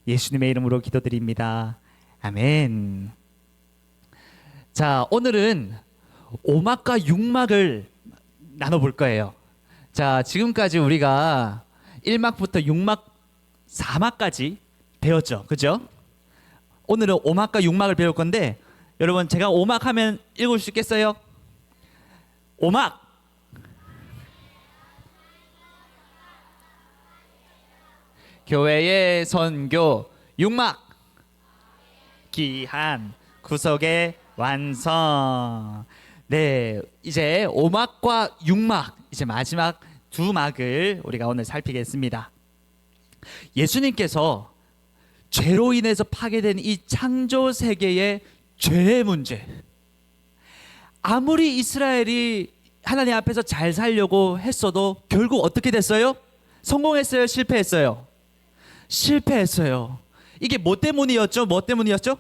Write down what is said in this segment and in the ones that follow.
예수님의 이름으로 기도드립니다. 아멘. 자, 오늘은 5막과 6막을 나눠볼 거예요. 자, 지금까지 우리가 1막부터 6막, 4막까지 배웠죠. 그죠? 오늘은 5막과 6막을 배울 건데, 여러분 제가 5막 하면 읽을 수 있겠어요? 5막! 교회의 선교. 6막! 귀한 구속의 완성. 네, 이제 5막과 6막, 이제 마지막 2막을 우리가 오늘 살피겠습니다. 예수님께서 죄로 인해서 파괴된 이 창조 세계의 죄의 문제, 아무리 이스라엘이 하나님 앞에서 잘 살려고 했어도 결국 어떻게 됐어요? 성공했어요? 실패했어요? 실패했어요. 이게 뭐 때문이었죠? 뭐 때문이었죠?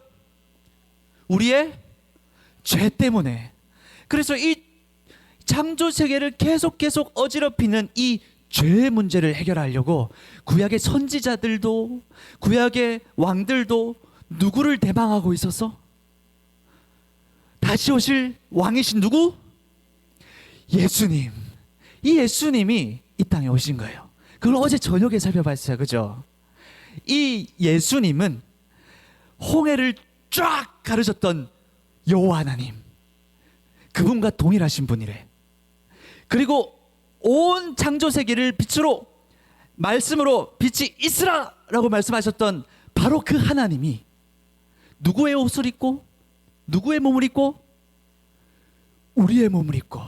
우리의 죄 때문에. 그래서 이 창조 세계를 계속 어지럽히는 이 죄의 문제를 해결하려고 구약의 선지자들도, 구약의 왕들도 누구를 대망하고 있었어? 다시 오실 왕이신 누구? 예수님. 이 예수님이 이 땅에 오신 거예요. 그걸 어제 저녁에 살펴봤어요. 그죠? 이 예수님은 홍해를 쫙 가르셨던 여호와 하나님, 그분과 동일하신 분이래. 그리고 온 창조 세계를 빛으로, 말씀으로 빛이 있으라 라고 말씀하셨던 바로 그 하나님이 누구의 옷을 입고, 누구의 몸을 입고? 우리의 몸을 입고,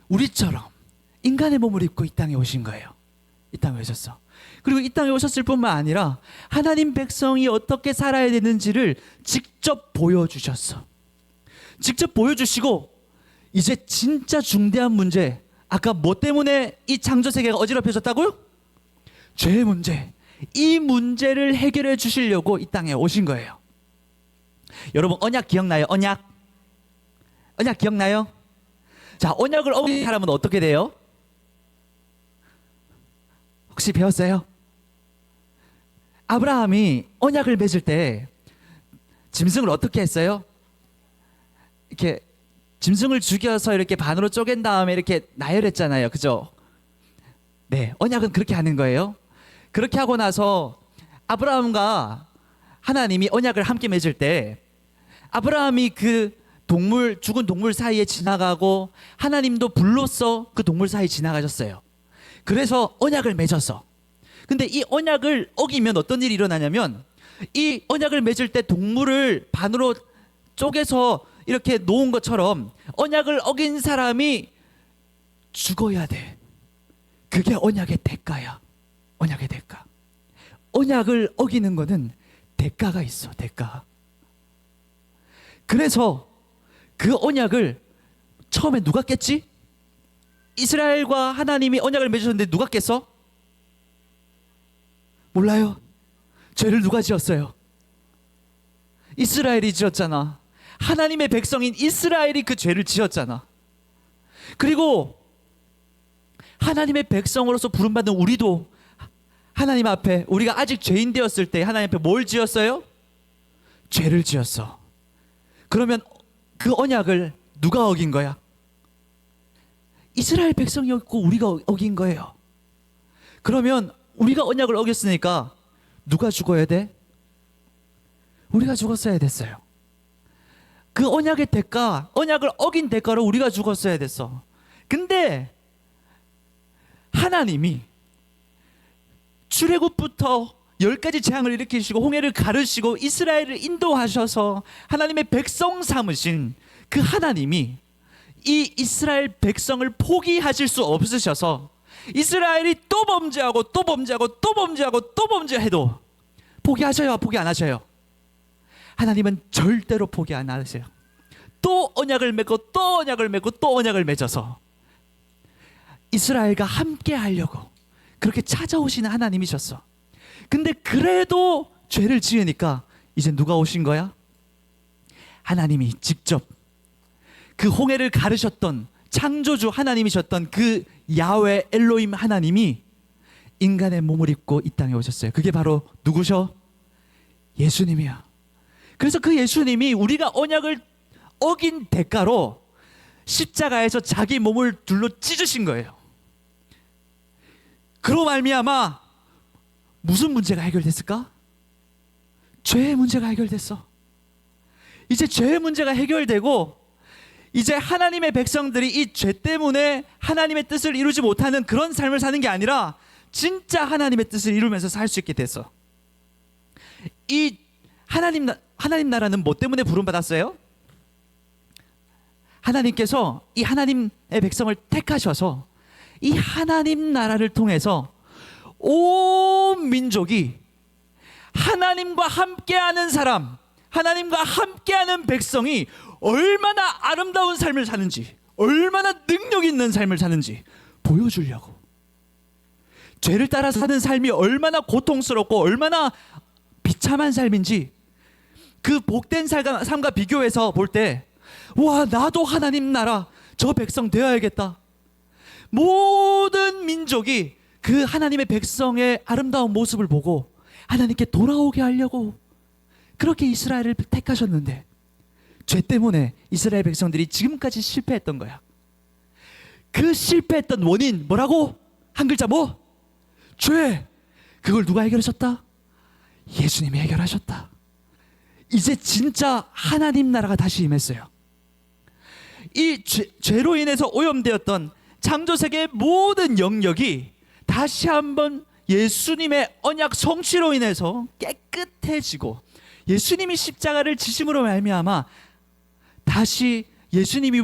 우리처럼 인간의 몸을 입고 이 땅에 오신 거예요. 이 땅에 오셨어. 그리고 이 땅에 오셨을 뿐만 아니라 하나님 백성이 어떻게 살아야 되는지를 직접 보여주셨어. 직접 보여주시고, 이제 진짜 중대한 문제, 아까 뭐 때문에 이 창조 세계가 어지럽혀졌다고요? 죄의 문제. 이 문제를 해결해 주시려고 이 땅에 오신 거예요. 여러분, 언약 기억나요? 언약 기억나요? 자, 언약을 어긴 사람은 어떻게 돼요? 혹시 배웠어요? 아브라함이 언약을 맺을 때 짐승을 어떻게 했어요? 이렇게 짐승을 죽여서 이렇게 반으로 쪼갠 다음에 이렇게 나열했잖아요. 그죠? 네, 언약은 그렇게 하는 거예요. 그렇게 하고 나서 아브라함과 하나님이 언약을 함께 맺을 때, 아브라함이 그 동물, 죽은 동물 사이에 지나가고 하나님도 불로써 그 동물 사이에 지나가셨어요. 그래서 언약을 맺었어. 근데 이 언약을 어기면 어떤 일이 일어나냐면, 이 언약을 맺을 때 동물을 반으로 쪼개서 이렇게 놓은 것처럼 언약을 어긴 사람이 죽어야 돼. 그게 언약의 대가야. 언약의 대가. 언약을 어기는 거는 대가가 있어. 대가. 그래서 그 언약을 처음에 누가 깼지? 이스라엘과 하나님이 언약을 맺으셨는데 누가 깼어? 몰라요. 죄를 누가 지었어요? 이스라엘이 지었잖아. 하나님의 백성인 이스라엘이 그 죄를 지었잖아. 그리고 하나님의 백성으로서 부름받은 우리도 하나님 앞에, 우리가 아직 죄인 되었을 때 하나님 앞에 뭘 지었어요? 죄를 지었어. 그러면 그 언약을 누가 어긴 거야? 이스라엘 백성이었고 우리가 어긴 거예요. 그러면 우리가 언약을 어겼으니까 누가 죽어야 돼? 우리가 죽었어야 됐어요. 그 언약의 대가, 언약을 어긴 대가로 우리가 죽었어야 됐어. 근데 하나님이 출애굽부터 10가지 재앙을 일으키시고 홍해를 가르시고 이스라엘을 인도하셔서 하나님의 백성 삼으신 그 하나님이 이 이스라엘 백성을 포기하실 수 없으셔서, 이스라엘이 또 범죄하고 또 범죄하고 또 범죄하고 또 범죄해도 포기하셔요? 포기 안 하셔요? 하나님은 절대로 포기 안 하세요. 또 언약을 맺고 또 언약을 맺고 또 언약을 맺어서 이스라엘과 함께 하려고 그렇게 찾아오시는 하나님이셨어. 근데 그래도 죄를 지으니까 이제 누가 오신 거야? 하나님이 직접 그 홍해를 가르셨던 창조주 하나님이셨던 그 야훼 엘로힘 하나님이 인간의 몸을 입고 이 땅에 오셨어요. 그게 바로 누구셔? 예수님이야. 그래서 그 예수님이 우리가 언약을 어긴 대가로 십자가에서 자기 몸을 둘로 찢으신 거예요. 그로 말미암아 무슨 문제가 해결됐을까? 죄의 문제가 해결됐어. 이제 죄의 문제가 해결되고 이제 하나님의 백성들이 이 죄 때문에 하나님의 뜻을 이루지 못하는 그런 삶을 사는 게 아니라 진짜 하나님의 뜻을 이루면서 살 수 있게 됐어. 이 하나님 나라는 뭐 때문에 부름받았어요? 하나님께서 이 하나님의 백성을 택하셔서 이 하나님 나라를 통해서 온 민족이 하나님과 함께하는 사람, 하나님과 함께하는 백성이 얼마나 아름다운 삶을 사는지, 얼마나 능력 있는 삶을 사는지 보여주려고. 죄를 따라 사는 삶이 얼마나 고통스럽고 얼마나 비참한 삶인지 그 복된 삶과 비교해서 볼 때, 와, 나도 하나님 나라 저 백성 되어야겠다. 모든 민족이 그 하나님의 백성의 아름다운 모습을 보고 하나님께 돌아오게 하려고 그렇게 이스라엘을 택하셨는데, 죄 때문에 이스라엘 백성들이 지금까지 실패했던 거야. 그 실패했던 원인 뭐라고? 한 글자 뭐? 죄. 그걸 누가 해결하셨다? 예수님이 해결하셨다. 이제 진짜 하나님 나라가 다시 임했어요. 이 죄로 인해서 오염되었던 창조세계의 모든 영역이 다시 한번 예수님의 언약 성취로 인해서 깨끗해지고, 예수님이 십자가를 지심으로 말미암아 다시 예수님이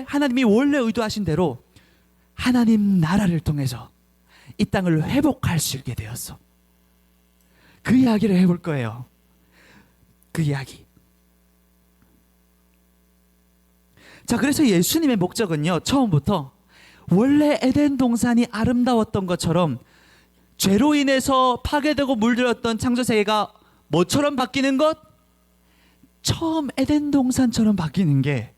하나님이 원래 의도하신 대로 하나님 나라를 통해서 이 땅을 회복할 수 있게 되었어. 그 이야기를 해볼 거예요. 그 이야기. 자, 그래서 예수님의 목적은요, 처음부터 원래 에덴 동산이 아름다웠던 것처럼 죄로 인해서 파괴되고 물들었던 창조세계가 뭐처럼 바뀌는 것? 처음 에덴 동산처럼 바뀌는 게,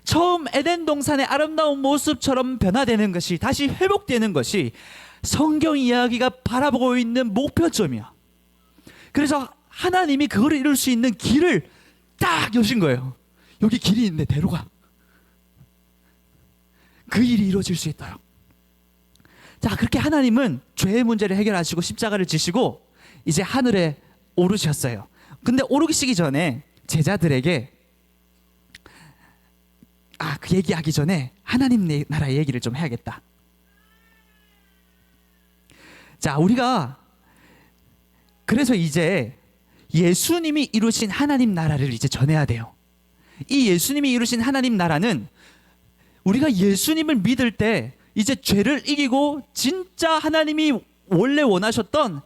처음 에덴 동산의 아름다운 모습처럼 변화되는 것이, 다시 회복되는 것이 성경 이야기가 바라보고 있는 목표점이야. 그래서 하나님이 그거를 이룰 수 있는 길을 딱 여신 거예요. 여기 길이 있는데 대로 가. 그 일이 이루어질 수 있도록. 자, 그렇게 하나님은 죄의 문제를 해결하시고 십자가를 지시고 이제 하늘에 오르셨어요. 근데 오르시기 전에 제자들에게 그 얘기하기 전에 하나님 나라 얘기를 좀 해야겠다. 자, 우리가 그래서 이제 예수님이 이루신 하나님 나라를 이제 전해야 돼요. 이 예수님이 이루신 하나님 나라는 우리가 예수님을 믿을 때 이제 죄를 이기고 진짜 하나님이 원래 원하셨던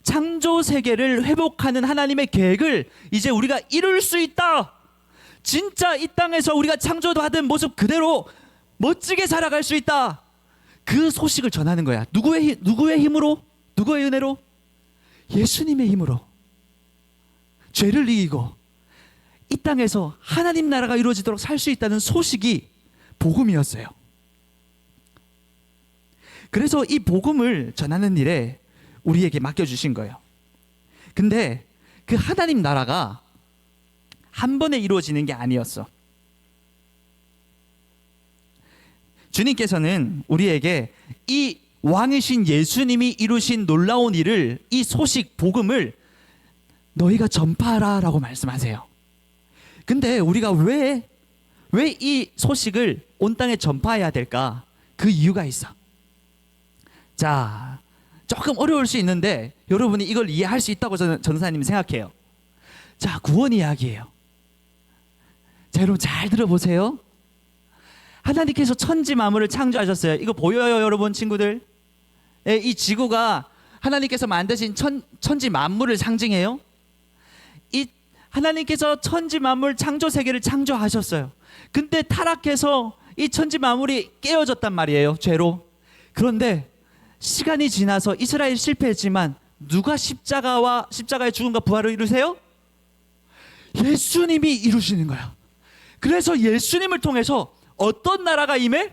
창조 세계를 회복하는 하나님의 계획을 이제 우리가 이룰 수 있다. 진짜 이 땅에서 우리가 창조받은 모습 그대로 멋지게 살아갈 수 있다. 그 소식을 전하는 거야. 누구의 힘으로? 누구의 은혜로? 예수님의 힘으로. 죄를 이기고 이 땅에서 하나님 나라가 이루어지도록 살 수 있다는 소식이 복음이었어요. 그래서 이 복음을 전하는 일에 우리에게 맡겨주신 거예요. 근데 그 하나님 나라가 한 번에 이루어지는 게 아니었어. 주님께서는 우리에게 이 왕이신 예수님이 이루신 놀라운 일을, 이 소식, 복음을 너희가 전파하라 라고 말씀하세요. 근데 우리가 왜 이 소식을 온 땅에 전파해야 될까? 그 이유가 있어. 자, 조금 어려울 수 있는데 여러분이 이걸 이해할 수 있다고 저는 전사님이 생각해요. 자, 구원 이야기예요. 자, 여러분 잘 들어보세요. 하나님께서 천지 만물을 창조하셨어요. 이거 보여요, 여러분 친구들? 이 지구가 하나님께서 만드신 천지 만물을 상징해요. 이 하나님께서 천지 만물 창조 세계를 창조하셨어요. 근데 타락해서 이 천지 만물이 깨어졌단 말이에요, 죄로. 그런데 시간이 지나서 이스라엘이 실패했지만 누가 십자가의 죽음과 부활을 이루세요? 예수님이 이루시는 거야. 그래서 예수님을 통해서 어떤 나라가 임해?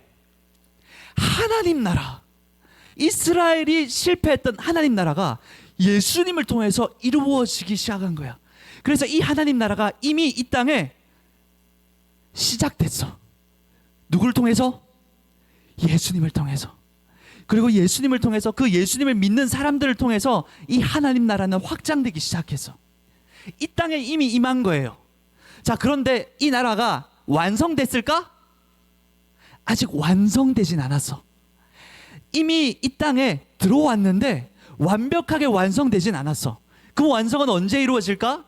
하나님 나라. 이스라엘이 실패했던 하나님 나라가 예수님을 통해서 이루어지기 시작한 거야. 그래서 이 하나님 나라가 이미 이 땅에 시작됐어. 누구를 통해서? 예수님을 통해서. 그리고 예수님을 통해서, 그 예수님을 믿는 사람들을 통해서 이 하나님 나라는 확장되기 시작했어. 이 땅에 이미 임한 거예요. 자, 그런데 이 나라가 완성됐을까? 아직 완성되진 않았어. 이미 이 땅에 들어왔는데 완벽하게 완성되진 않았어. 그 완성은 언제 이루어질까?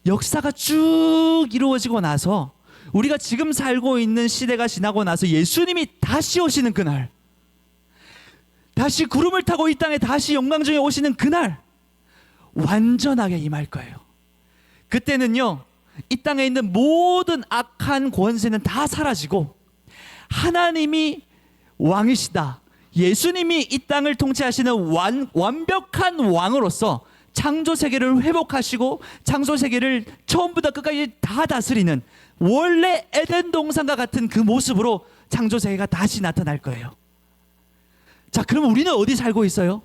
역사가 쭉 이루어지고 나서, 우리가 지금 살고 있는 시대가 지나고 나서 예수님이 다시 오시는 그날, 다시 구름을 타고 이 땅에 다시 영광 중에 오시는 그날 완전하게 임할 거예요. 그때는요, 이 땅에 있는 모든 악한 권세는 다 사라지고 하나님이 왕이시다, 예수님이 이 땅을 통치하시는 완벽한 왕으로서 창조 세계를 회복하시고 창조 세계를 처음부터 끝까지 다 다스리는 원래 에덴 동산과 같은 그 모습으로 창조 세계가 다시 나타날 거예요. 자, 그럼 우리는 어디 살고 있어요?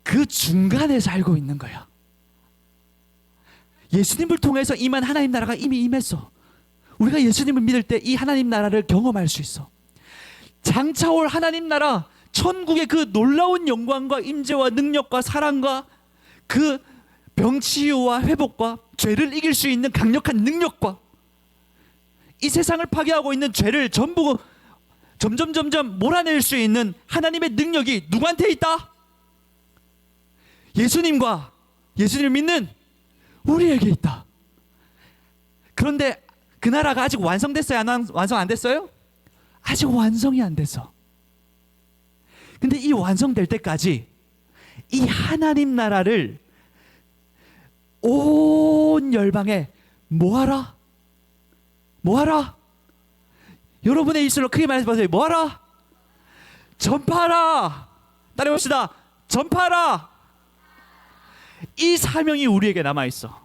그 중간에 살고 있는 거야. 예수님을 통해서 임한 하나님 나라가 이미 임했어. 우리가 예수님을 믿을 때 이 하나님 나라를 경험할 수 있어. 장차올 하나님 나라, 천국의 그 놀라운 영광과 임재와 능력과 사랑과 그 병치유와 회복과 죄를 이길 수 있는 강력한 능력과 이 세상을 파괴하고 있는 죄를 전부 점점 몰아낼 수 있는 하나님의 능력이 누구한테 있다? 예수님과 예수님을 믿는 우리에게 있다. 그런데 그 나라가 아직 완성됐어요? 완성 안 됐어요? 아직 완성이 안 됐어. 근데 이 완성될 때까지 이 하나님 나라를 온 열방에 뭐하라? 뭐하라? 여러분의 입술로 크게 말해보세요. 뭐하라? 전파하라. 따라해봅시다. 전파하라. 이 사명이 우리에게 남아있어.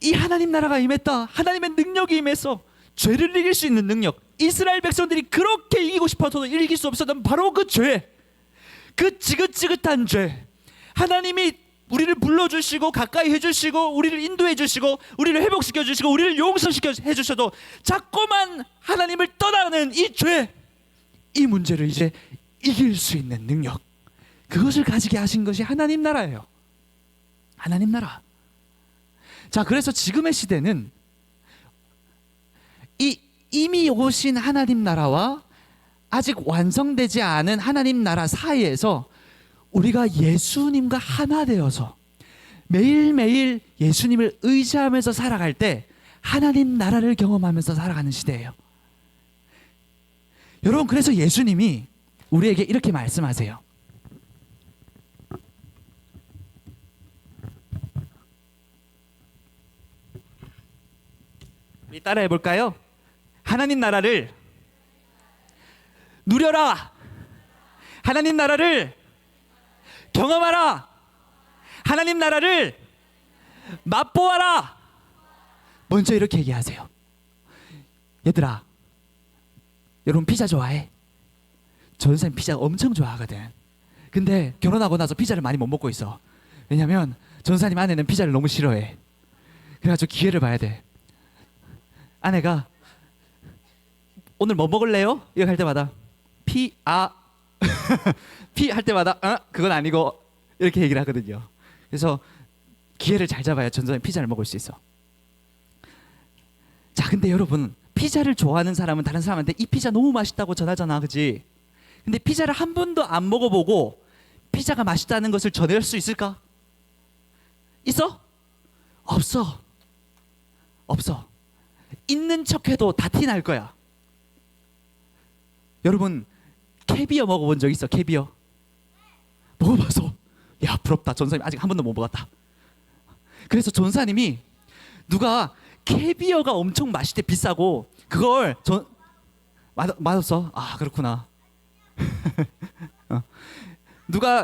이 하나님 나라가 임했다. 하나님의 능력이 임했어. 죄를 이길 수 있는 능력. 이스라엘 백성들이 그렇게 이기고 싶어서도 이길 수 없었던 바로 그 죄, 그 지긋지긋한 죄, 하나님이 우리를 불러주시고 가까이 해주시고 우리를 인도해 주시고 우리를 회복시켜 주시고 우리를 용서시켜 해주셔도 자꾸만 하나님을 떠나는 이 죄, 이 문제를 이제 이길 수 있는 능력, 그것을 가지게 하신 것이 하나님 나라예요. 하나님 나라. 자, 그래서 지금의 시대는 이 이미 오신 하나님 나라와 아직 완성되지 않은 하나님 나라 사이에서 우리가 예수님과 하나 되어서 매일매일 예수님을 의지하면서 살아갈 때 하나님 나라를 경험하면서 살아가는 시대예요. 여러분, 그래서 예수님이 우리에게 이렇게 말씀하세요. 우리 따라해 볼까요? 하나님 나라를 누려라. 하나님 나라를 경험하라. 하나님 나라를 맛보아라. 먼저 이렇게 얘기하세요. 얘들아, 여러분 피자 좋아해? 저 선생님 피자 엄청 좋아하거든. 근데 결혼하고 나서 피자를 많이 못 먹고 있어. 왜냐면 전사님 아내는 피자를 너무 싫어해. 그래가지고 기회를 봐야 돼. 아내가 오늘 뭐 먹을래요? 이렇게 할 때마다 피 할 때마다 그건 아니고 이렇게 얘기를 하거든요. 그래서 기회를 잘 잡아야 전사님 피자를 먹을 수 있어. 자, 근데 여러분, 피자를 좋아하는 사람은 다른 사람한테 이 피자 너무 맛있다고 전하잖아, 그지? 근데 피자를 한 번도 안 먹어보고 피자가 맛있다는 것을 전할 수 있을까? 있어? 없어. 없어. 있는 척해도 다 티 날 거야. 여러분, 캐비어 먹어본 적 있어? 캐비어 먹어봐서 야, 부럽다. 전사님 아직 한 번도 못 먹었다. 그래서 전사님이 누가 캐비어가 엄청 맛있대, 비싸고 그걸 맞았어. 아, 그렇구나.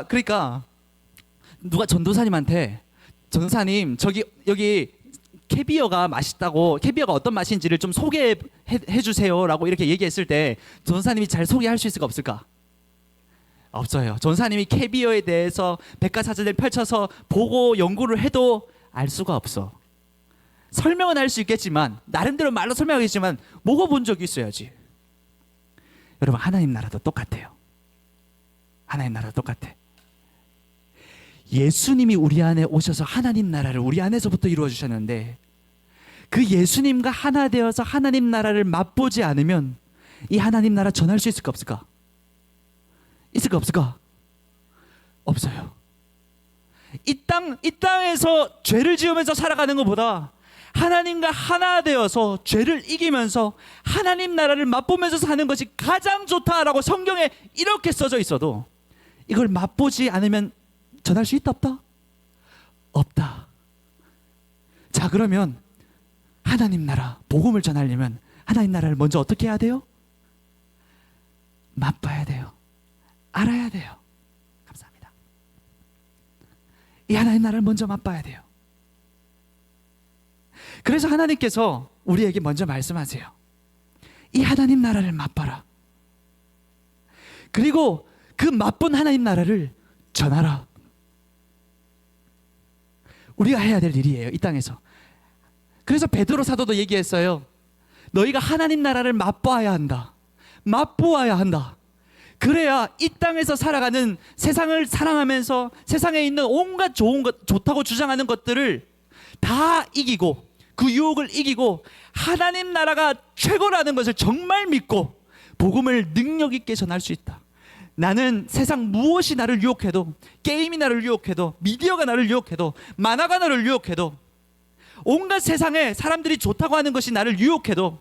그러니까 누가 전도사님한테 전도사님 여기 캐비어가 맛있다고, 캐비어가 어떤 맛인지를 좀 소개해 주세요 라고 이렇게 얘기했을 때 전도사님이 잘 소개할 수 있을까 없을까? 없어요. 전사님이 캐비어에 대해서 백과사전을 펼쳐서 보고 연구를 해도 알 수가 없어. 설명은 할 수 있겠지만, 나름대로 말로 설명하겠지만 먹어본 적이 있어야지. 여러분, 하나님 나라도 똑같아요. 하나님 나라도 똑같아. 예수님이 우리 안에 오셔서 하나님 나라를 우리 안에서부터 이루어 주셨는데, 그 예수님과 하나 되어서 하나님 나라를 맛보지 않으면 이 하나님 나라 전할 수 있을까 없을까? 있을까 없을까? 없어요. 이 땅에서 죄를 지으면서 살아가는 것보다 하나님과 하나 되어서 죄를 이기면서 하나님 나라를 맛보면서 사는 것이 가장 좋다라고 성경에 이렇게 써져 있어도 이걸 맛보지 않으면 전할 수 있다 없다? 없다. 자, 그러면 하나님 나라 복음을 전하려면 하나님 나라를 먼저 어떻게 해야 돼요? 맛봐야 돼요. 알아야 돼요. 감사합니다. 이 하나님 나라를 먼저 맛봐야 돼요. 그래서 하나님께서 우리에게 먼저 말씀하세요. 이 하나님 나라를 맛봐라. 그리고 그 맛본 하나님 나라를 전하라. 우리가 해야 될 일이에요, 이 땅에서. 그래서 베드로 사도도 얘기했어요. 너희가 하나님 나라를 맛봐야 한다. 맛보아야 한다. 그래야 이 땅에서 살아가는, 세상을 사랑하면서 세상에 있는 온갖 좋은 것, 좋다고 주장하는 것들을 다 이기고, 그 유혹을 이기고 하나님 나라가 최고라는 것을 정말 믿고 복음을 능력 있게 전할 수 있다. 나는 세상 무엇이 나를 유혹해도, 게임이 나를 유혹해도, 미디어가 나를 유혹해도, 만화가 나를 유혹해도, 온갖 세상에 사람들이 좋다고 하는 것이 나를 유혹해도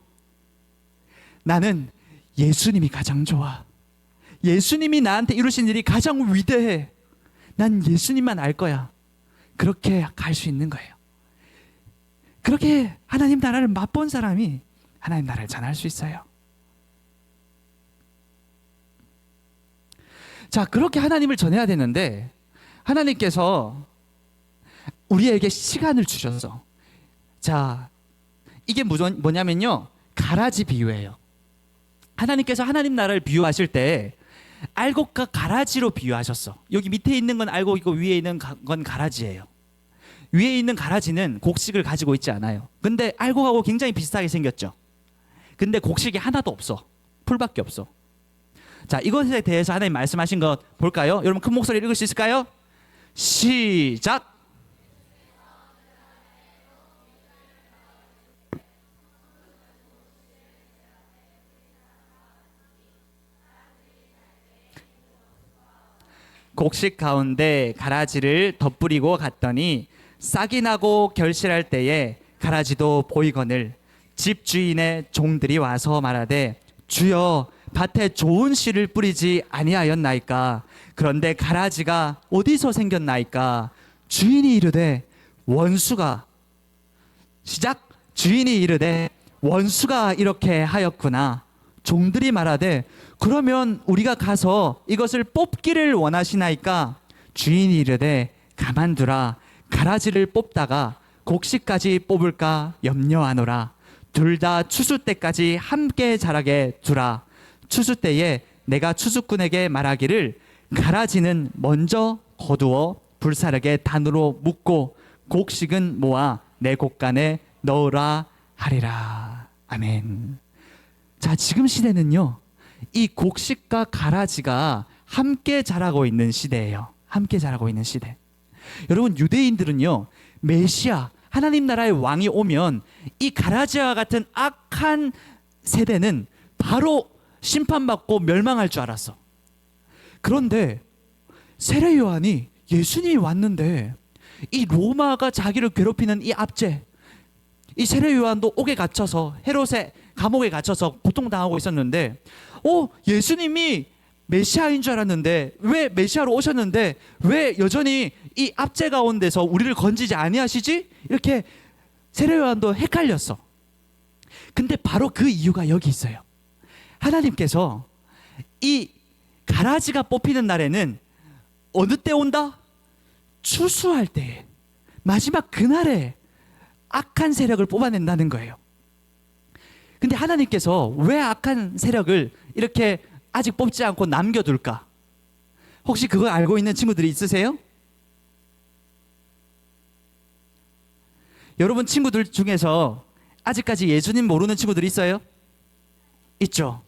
나는 예수님이 가장 좋아. 예수님이 나한테 이루신 일이 가장 위대해. 난 예수님만 알 거야. 그렇게 갈 수 있는 거예요. 그렇게 하나님 나라를 맛본 사람이 하나님 나라를 전할 수 있어요. 자, 그렇게 하나님을 전해야 되는데 하나님께서 우리에게 시간을 주셔서, 자, 이게 뭐냐면요, 가라지 비유예요. 하나님께서 하나님 나라를 비유하실 때 알곡과 가라지로 비유하셨어. 여기 밑에 있는 건 알곡이고 위에 있는 건 가라지예요. 위에 있는 가라지는 곡식을 가지고 있지 않아요. 근데 알곡하고 굉장히 비슷하게 생겼죠. 근데 곡식이 하나도 없어. 풀밖에 없어. 자, 이것에 대해서 하나님 말씀하신 것 볼까요? 여러분, 큰 목소리로 읽을 수 있을까요? 시작! 곡식 가운데 가라지를 덧뿌리고 갔더니 싹이 나고 결실할 때에 가라지도 보이거늘 집 주인의 종들이 와서 말하되, 주여, 밭에 좋은 씨를 뿌리지 아니하였나이까? 그런데 가라지가 어디서 생겼나이까? 주인이 이르되 원수가, 시작! 주인이 이르되 원수가 이렇게 하였구나. 종들이 말하되, 그러면 우리가 가서 이것을 뽑기를 원하시나이까? 주인이 이르되 가만두라. 가라지를 뽑다가 곡식까지 뽑을까 염려하노라. 둘 다 추수 때까지 함께 자라게 두라. 추수 때에 내가 추수꾼에게 말하기를, 가라지는 먼저 거두어 불사르게 단으로 묶고 곡식은 모아 내 곡간에 넣으라 하리라. 아멘. 자, 지금 시대는요, 이 곡식과 가라지가 함께 자라고 있는 시대예요. 함께 자라고 있는 시대. 여러분, 유대인들은요, 메시아, 하나님 나라의 왕이 오면 이 가라지와 같은 악한 세대는 바로 심판받고 멸망할 줄 알았어. 그런데 세례 요한이, 예수님이 왔는데 이 로마가 자기를 괴롭히는 이 압제, 이 세례 요한도 옥에 갇혀서, 헤롯의 감옥에 갇혀서 고통당하고 있었는데, 예수님이 메시아인 줄 알았는데, 왜 메시아로 오셨는데 왜 여전히 이 압제 가운데서 우리를 건지지 아니하시지? 이렇게 세례 요한도 헷갈렸어. 근데 바로 그 이유가 여기 있어요. 하나님께서 이 가라지가 뽑히는 날에는 어느 때 온다? 추수할 때에, 마지막 그날에 악한 세력을 뽑아낸다는 거예요. 근데 하나님께서 왜 악한 세력을 이렇게 아직 뽑지 않고 남겨둘까? 혹시 그거 알고 있는 친구들이 있으세요? 여러분 친구들 중에서 아직까지 예수님 모르는 친구들이 있어요? 있죠.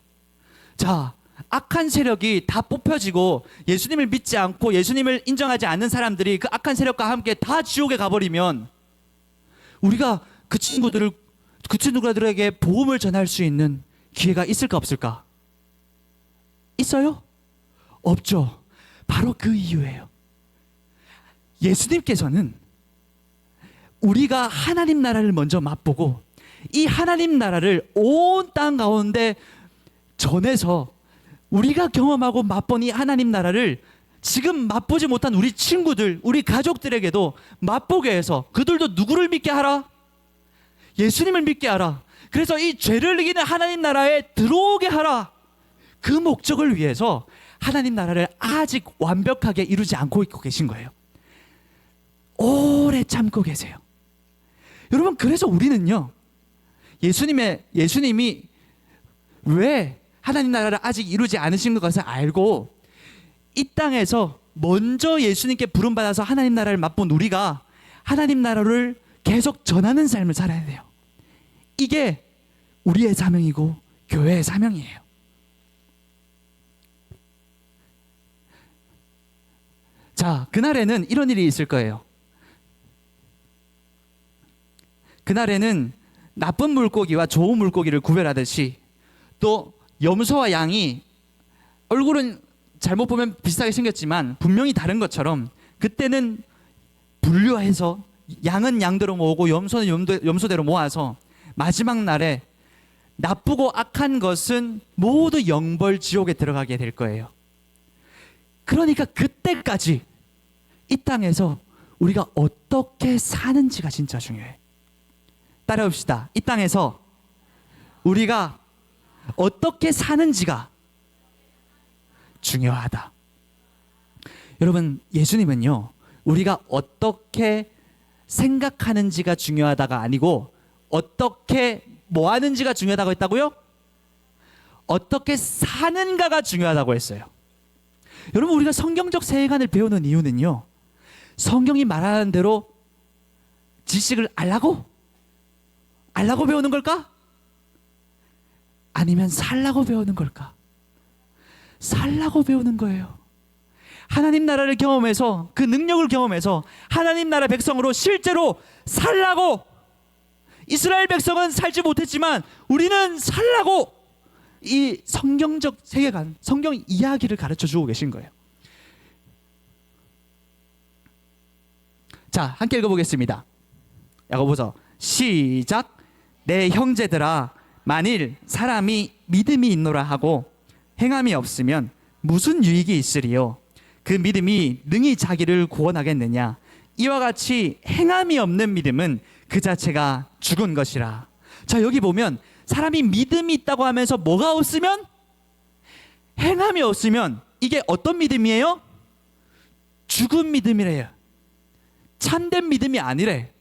자, 악한 세력이 다 뽑혀지고 예수님을 믿지 않고 예수님을 인정하지 않는 사람들이 그 악한 세력과 함께 다 지옥에 가버리면 우리가 그 친구들에게 복음을 전할 수 있는 기회가 있을까 없을까? 있어요? 없죠. 바로 그 이유예요. 예수님께서는 우리가 하나님 나라를 먼저 맛보고 이 하나님 나라를 온 땅 가운데 전해서 우리가 경험하고 맛본 이 하나님 나라를 지금 맛보지 못한 우리 친구들, 우리 가족들에게도 맛보게 해서 그들도 누구를 믿게 하라? 예수님을 믿게 하라. 그래서 이 죄를 이기는 하나님 나라에 들어오게 하라. 그 목적을 위해서 하나님 나라를 아직 완벽하게 이루지 않고 있고 계신 거예요. 오래 참고 계세요. 여러분, 그래서 우리는요, 예수님이 왜 하나님 나라를 아직 이루지 않으신 것을 알고 이 땅에서 먼저 예수님께 부름받아서 하나님 나라를 맛본 우리가 하나님 나라를 계속 전하는 삶을 살아야 돼요. 이게 우리의 사명이고 교회의 사명이에요. 자, 그날에는 이런 일이 있을 거예요. 그날에는 나쁜 물고기와 좋은 물고기를 구별하듯이 또 염소와 양이 얼굴은 잘못 보면 비슷하게 생겼지만 분명히 다른 것처럼 그때는 분류해서 양은 양대로 모으고 염소는 염소대로 모아서 마지막 날에 나쁘고 악한 것은 모두 영벌 지옥에 들어가게 될 거예요. 그러니까 그때까지 이 땅에서 우리가 어떻게 사는지가 진짜 중요해. 따라합시다. 이 땅에서 우리가 어떻게 사는지가 중요하다. 여러분, 예수님은요, 우리가 어떻게 생각하는지가 중요하다가 아니고 어떻게 뭐 하는지가 중요하다고 했다고요? 어떻게 사는가가 중요하다고 했어요. 여러분, 우리가 성경적 세계관을 배우는 이유는요, 성경이 말하는 대로 지식을 알라고 배우는 걸까? 아니면 살라고 배우는 걸까? 살라고 배우는 거예요. 하나님 나라를 경험해서 그 능력을 경험해서 하나님 나라 백성으로 실제로 살라고. 이스라엘 백성은 살지 못했지만 우리는 살라고 이 성경적 세계관, 성경 이야기를 가르쳐 주고 계신 거예요. 자, 함께 읽어보겠습니다. 야고보서 시작. 내 형제들아, 만일 사람이 믿음이 있노라 하고 행함이 없으면 무슨 유익이 있으리요? 그 믿음이 능히 자기를 구원하겠느냐? 이와 같이 행함이 없는 믿음은 그 자체가 죽은 것이라. 자, 여기 보면 사람이 믿음이 있다고 하면서 뭐가 없으면? 행함이 없으면 이게 어떤 믿음이에요? 죽은 믿음이래요. 참된 믿음이 아니래.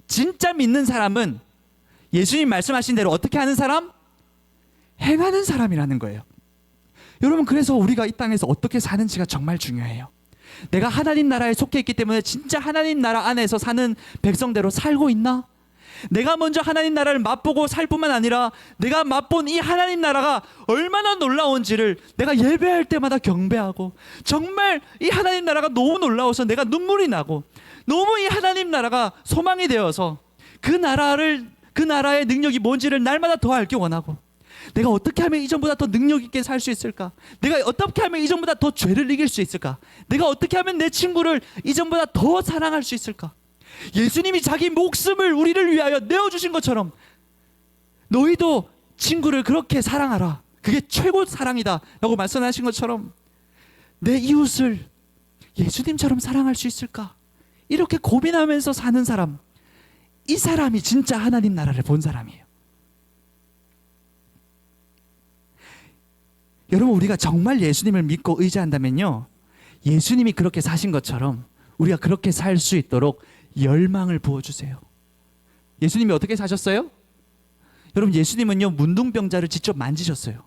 진짜 믿는 사람은 예수님 말씀하신 대로 어떻게 하는 사람? 행하는 사람이라는 거예요. 여러분, 그래서 우리가 이 땅에서 어떻게 사는지가 정말 중요해요. 내가 하나님 나라에 속해 있기 때문에 진짜 하나님 나라 안에서 사는 백성대로 살고 있나? 내가 먼저 하나님 나라를 맛보고 살 뿐만 아니라 내가 맛본 이 하나님 나라가 얼마나 놀라운지를 내가 예배할 때마다 경배하고, 정말 이 하나님 나라가 너무 놀라워서 내가 눈물이 나고, 너무 이 하나님 나라가 소망이 되어서 그 나라의 능력이 뭔지를 날마다 더 알기 원하고, 내가 어떻게 하면 이전보다 더 능력 있게 살 수 있을까? 내가 어떻게 하면 이전보다 더 죄를 이길 수 있을까? 내가 어떻게 하면 내 친구를 이전보다 더 사랑할 수 있을까? 예수님이 자기 목숨을 우리를 위하여 내어주신 것처럼 너희도 친구를 그렇게 사랑하라. 그게 최고 사랑이다 라고 말씀하신 것처럼 내 이웃을 예수님처럼 사랑할 수 있을까? 이렇게 고민하면서 사는 사람, 이 사람이 진짜 하나님 나라를 본 사람이에요. 여러분, 우리가 정말 예수님을 믿고 의지한다면요, 예수님이 그렇게 사신 것처럼 우리가 그렇게 살 수 있도록 열망을 부어주세요. 예수님이 어떻게 사셨어요? 여러분, 예수님은요, 문둥병자를 직접 만지셨어요.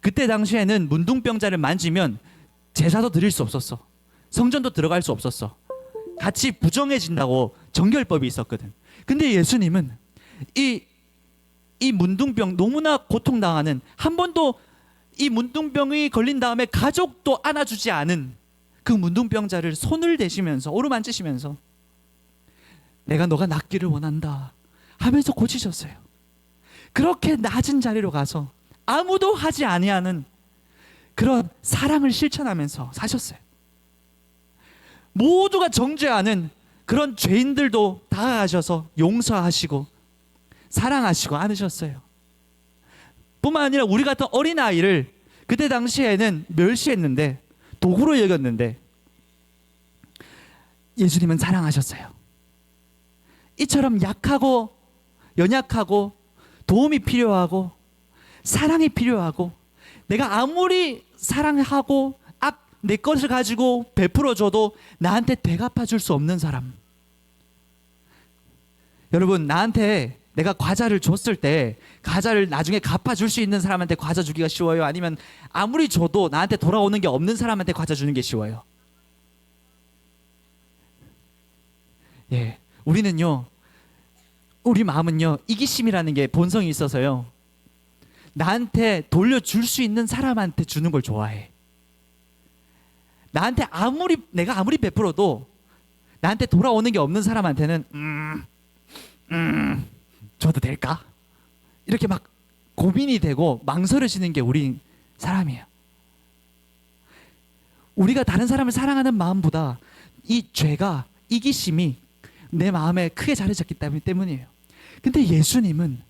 그때 당시에는 문둥병자를 만지면 제사도 드릴 수 없었어. 성전도 들어갈 수 없었어. 같이 부정해진다고 정결법이 있었거든. 근데 예수님은 이 문둥병, 너무나 고통당하는, 한 번도 이 문둥병이 걸린 다음에 가족도 안아주지 않은 그 문둥병자를 손을 대시면서 어루만지시면서 내가 너가 낫기를 원한다 하면서 고치셨어요. 그렇게 낮은 자리로 가서 아무도 하지 아니하는 그런 사랑을 실천하면서 사셨어요. 모두가 정죄하는 그런 죄인들도 다가가셔서 용서하시고 사랑하시고 안으셨어요. 뿐만 아니라 우리 같은 어린아이를 그때 당시에는 멸시했는데, 도구로 여겼는데 예수님은 사랑하셨어요. 이처럼 약하고 연약하고 도움이 필요하고 사랑이 필요하고, 내가 아무리 사랑하고 내 것을 가지고 베풀어줘도 나한테 되갚아 줄 수 없는 사람. 여러분, 나한테 내가 과자를 줬을 때 과자를 나중에 갚아줄 수 있는 사람한테 과자 주기가 쉬워요? 아니면 아무리 줘도 나한테 돌아오는 게 없는 사람한테 과자 주는 게 쉬워요? 예, 우리는요, 우리 마음은요, 이기심이라는 게 본성이 있어서요, 나한테 돌려줄 수 있는 사람한테 주는 걸 좋아해. 나한테 내가 아무리 베풀어도 나한테 돌아오는 게 없는 사람한테는 줘도 될까? 이렇게 막 고민이 되고 망설여지는 게 우리 사람이에요. 우리가 다른 사람을 사랑하는 마음보다 이 죄가, 이기심이 내 마음에 크게 자리 잡기 때문이에요. 근데 예수님은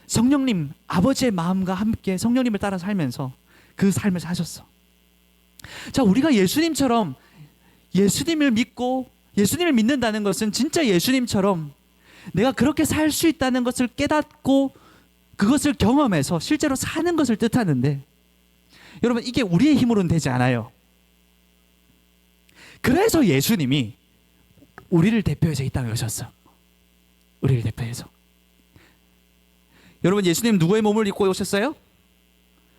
성령님, 아버지의 마음과 함께 성령님을 따라 살면서 그 삶을 사셨어. 자, 우리가 예수님처럼 예수님을 믿고 예수님을 믿는다는 것은 진짜 예수님처럼 내가 그렇게 살 수 있다는 것을 깨닫고 그것을 경험해서 실제로 사는 것을 뜻하는데, 여러분, 이게 우리의 힘으로는 되지 않아요. 그래서 예수님이 우리를 대표해서 이 땅에 오셨어. 우리를 대표해서. 여러분, 예수님 누구의 몸을 입고 오셨어요?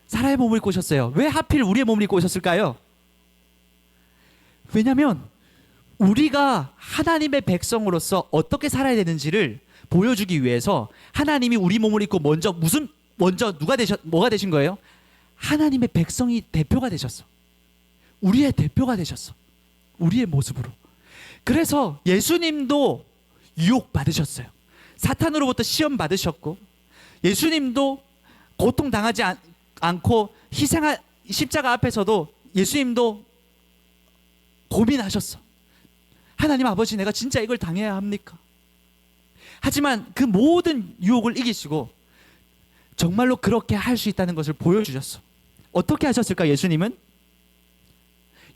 사라의 몸을 입고 오셨어요. 왜 하필 우리의 몸을 입고 오셨을까요? 왜냐하면 우리가 하나님의 백성으로서 어떻게 살아야 되는지를 보여주기 위해서 하나님이 우리 몸을 입고 먼저 뭐가 되신 거예요? 하나님의 백성이 대표가 되셨어. 우리의 대표가 되셨어. 우리의 모습으로. 그래서 예수님도 유혹 받으셨어요. 사탄으로부터 시험 받으셨고, 예수님도 고통당하지 않고 십자가 앞에서도 예수님도 고민하셨어. 하나님 아버지, 내가 진짜 이걸 당해야 합니까? 하지만 그 모든 유혹을 이기시고 정말로 그렇게 할 수 있다는 것을 보여주셨어. 어떻게 하셨을까? 예수님은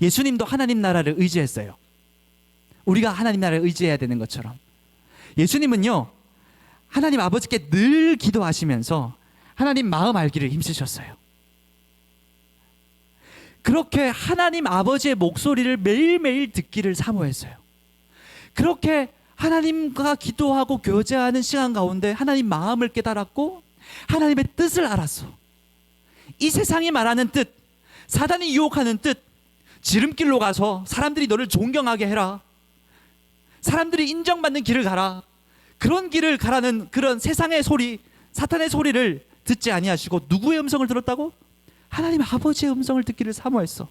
예수님도 하나님 나라를 의지했어요. 우리가 하나님 나라를 의지해야 되는 것처럼 예수님은요, 하나님 아버지께 늘 기도하시면서 하나님 마음 알기를 힘쓰셨어요. 그렇게 하나님 아버지의 목소리를 매일매일 듣기를 사모했어요. 그렇게 하나님과 기도하고 교제하는 시간 가운데 하나님 마음을 깨달았고 하나님의 뜻을 알았어. 이 세상이 말하는 뜻, 사단이 유혹하는 뜻, 지름길로 가서 사람들이 너를 존경하게 해라, 사람들이 인정받는 길을 가라, 그런 길을 가라는 그런 세상의 소리, 사탄의 소리를 듣지 아니하시고 누구의 음성을 들었다고? 하나님 아버지의 음성을 듣기를 사모했어.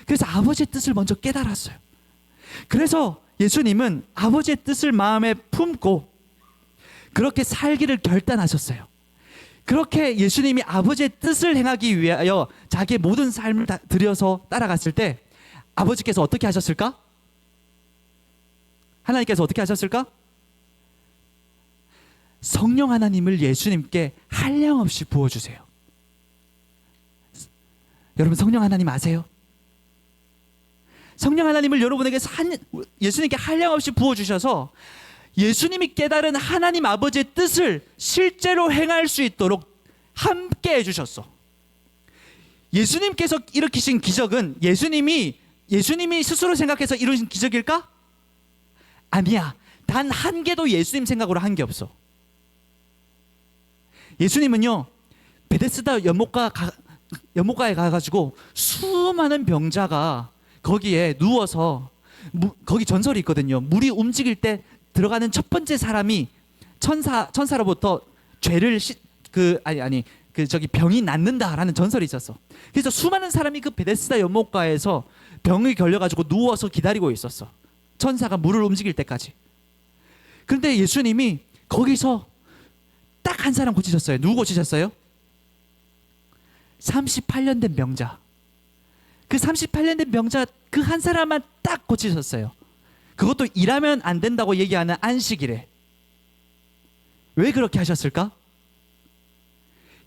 그래서 아버지의 뜻을 먼저 깨달았어요. 그래서 예수님은 아버지의 뜻을 마음에 품고 그렇게 살기를 결단하셨어요. 그렇게 예수님이 아버지의 뜻을 행하기 위하여 자기의 모든 삶을 다 들여서 따라갔을 때 아버지께서 어떻게 하셨을까? 하나님께서 어떻게 하셨을까? 성령 하나님을 예수님께 한량없이 부어주세요. 여러분, 성령 하나님 아세요? 성령 하나님을 여러분에게 예수님께 한량없이 부어주셔서 예수님이 깨달은 하나님 아버지의 뜻을 실제로 행할 수 있도록 함께 해주셨어. 예수님께서 일으키신 기적은 예수님이 스스로 생각해서 이루신 기적일까? 아니야. 단 한 개도 예수님 생각으로 한 게 없어. 예수님은요, 베데스다 연못가 연못가에 가가지고 수많은 병자가 거기에 누워서 거기 전설이 있거든요. 물이 움직일 때 들어가는 첫 번째 사람이 천사로부터 죄를 저기 병이 낫는다라는 전설이 있었어. 그래서 수많은 사람이 그 베데스다 연못가에서 병이 걸려가지고 누워서 기다리고 있었어. 천사가 물을 움직일 때까지. 그런데 예수님이 거기서 딱 한 사람 고치셨어요. 누구 고치셨어요? 38년 된 병자. 그 38년 된 병자 그 한 사람만 딱 고치셨어요. 그것도 일하면 안 된다고 얘기하는 안식일에. 왜 그렇게 하셨을까?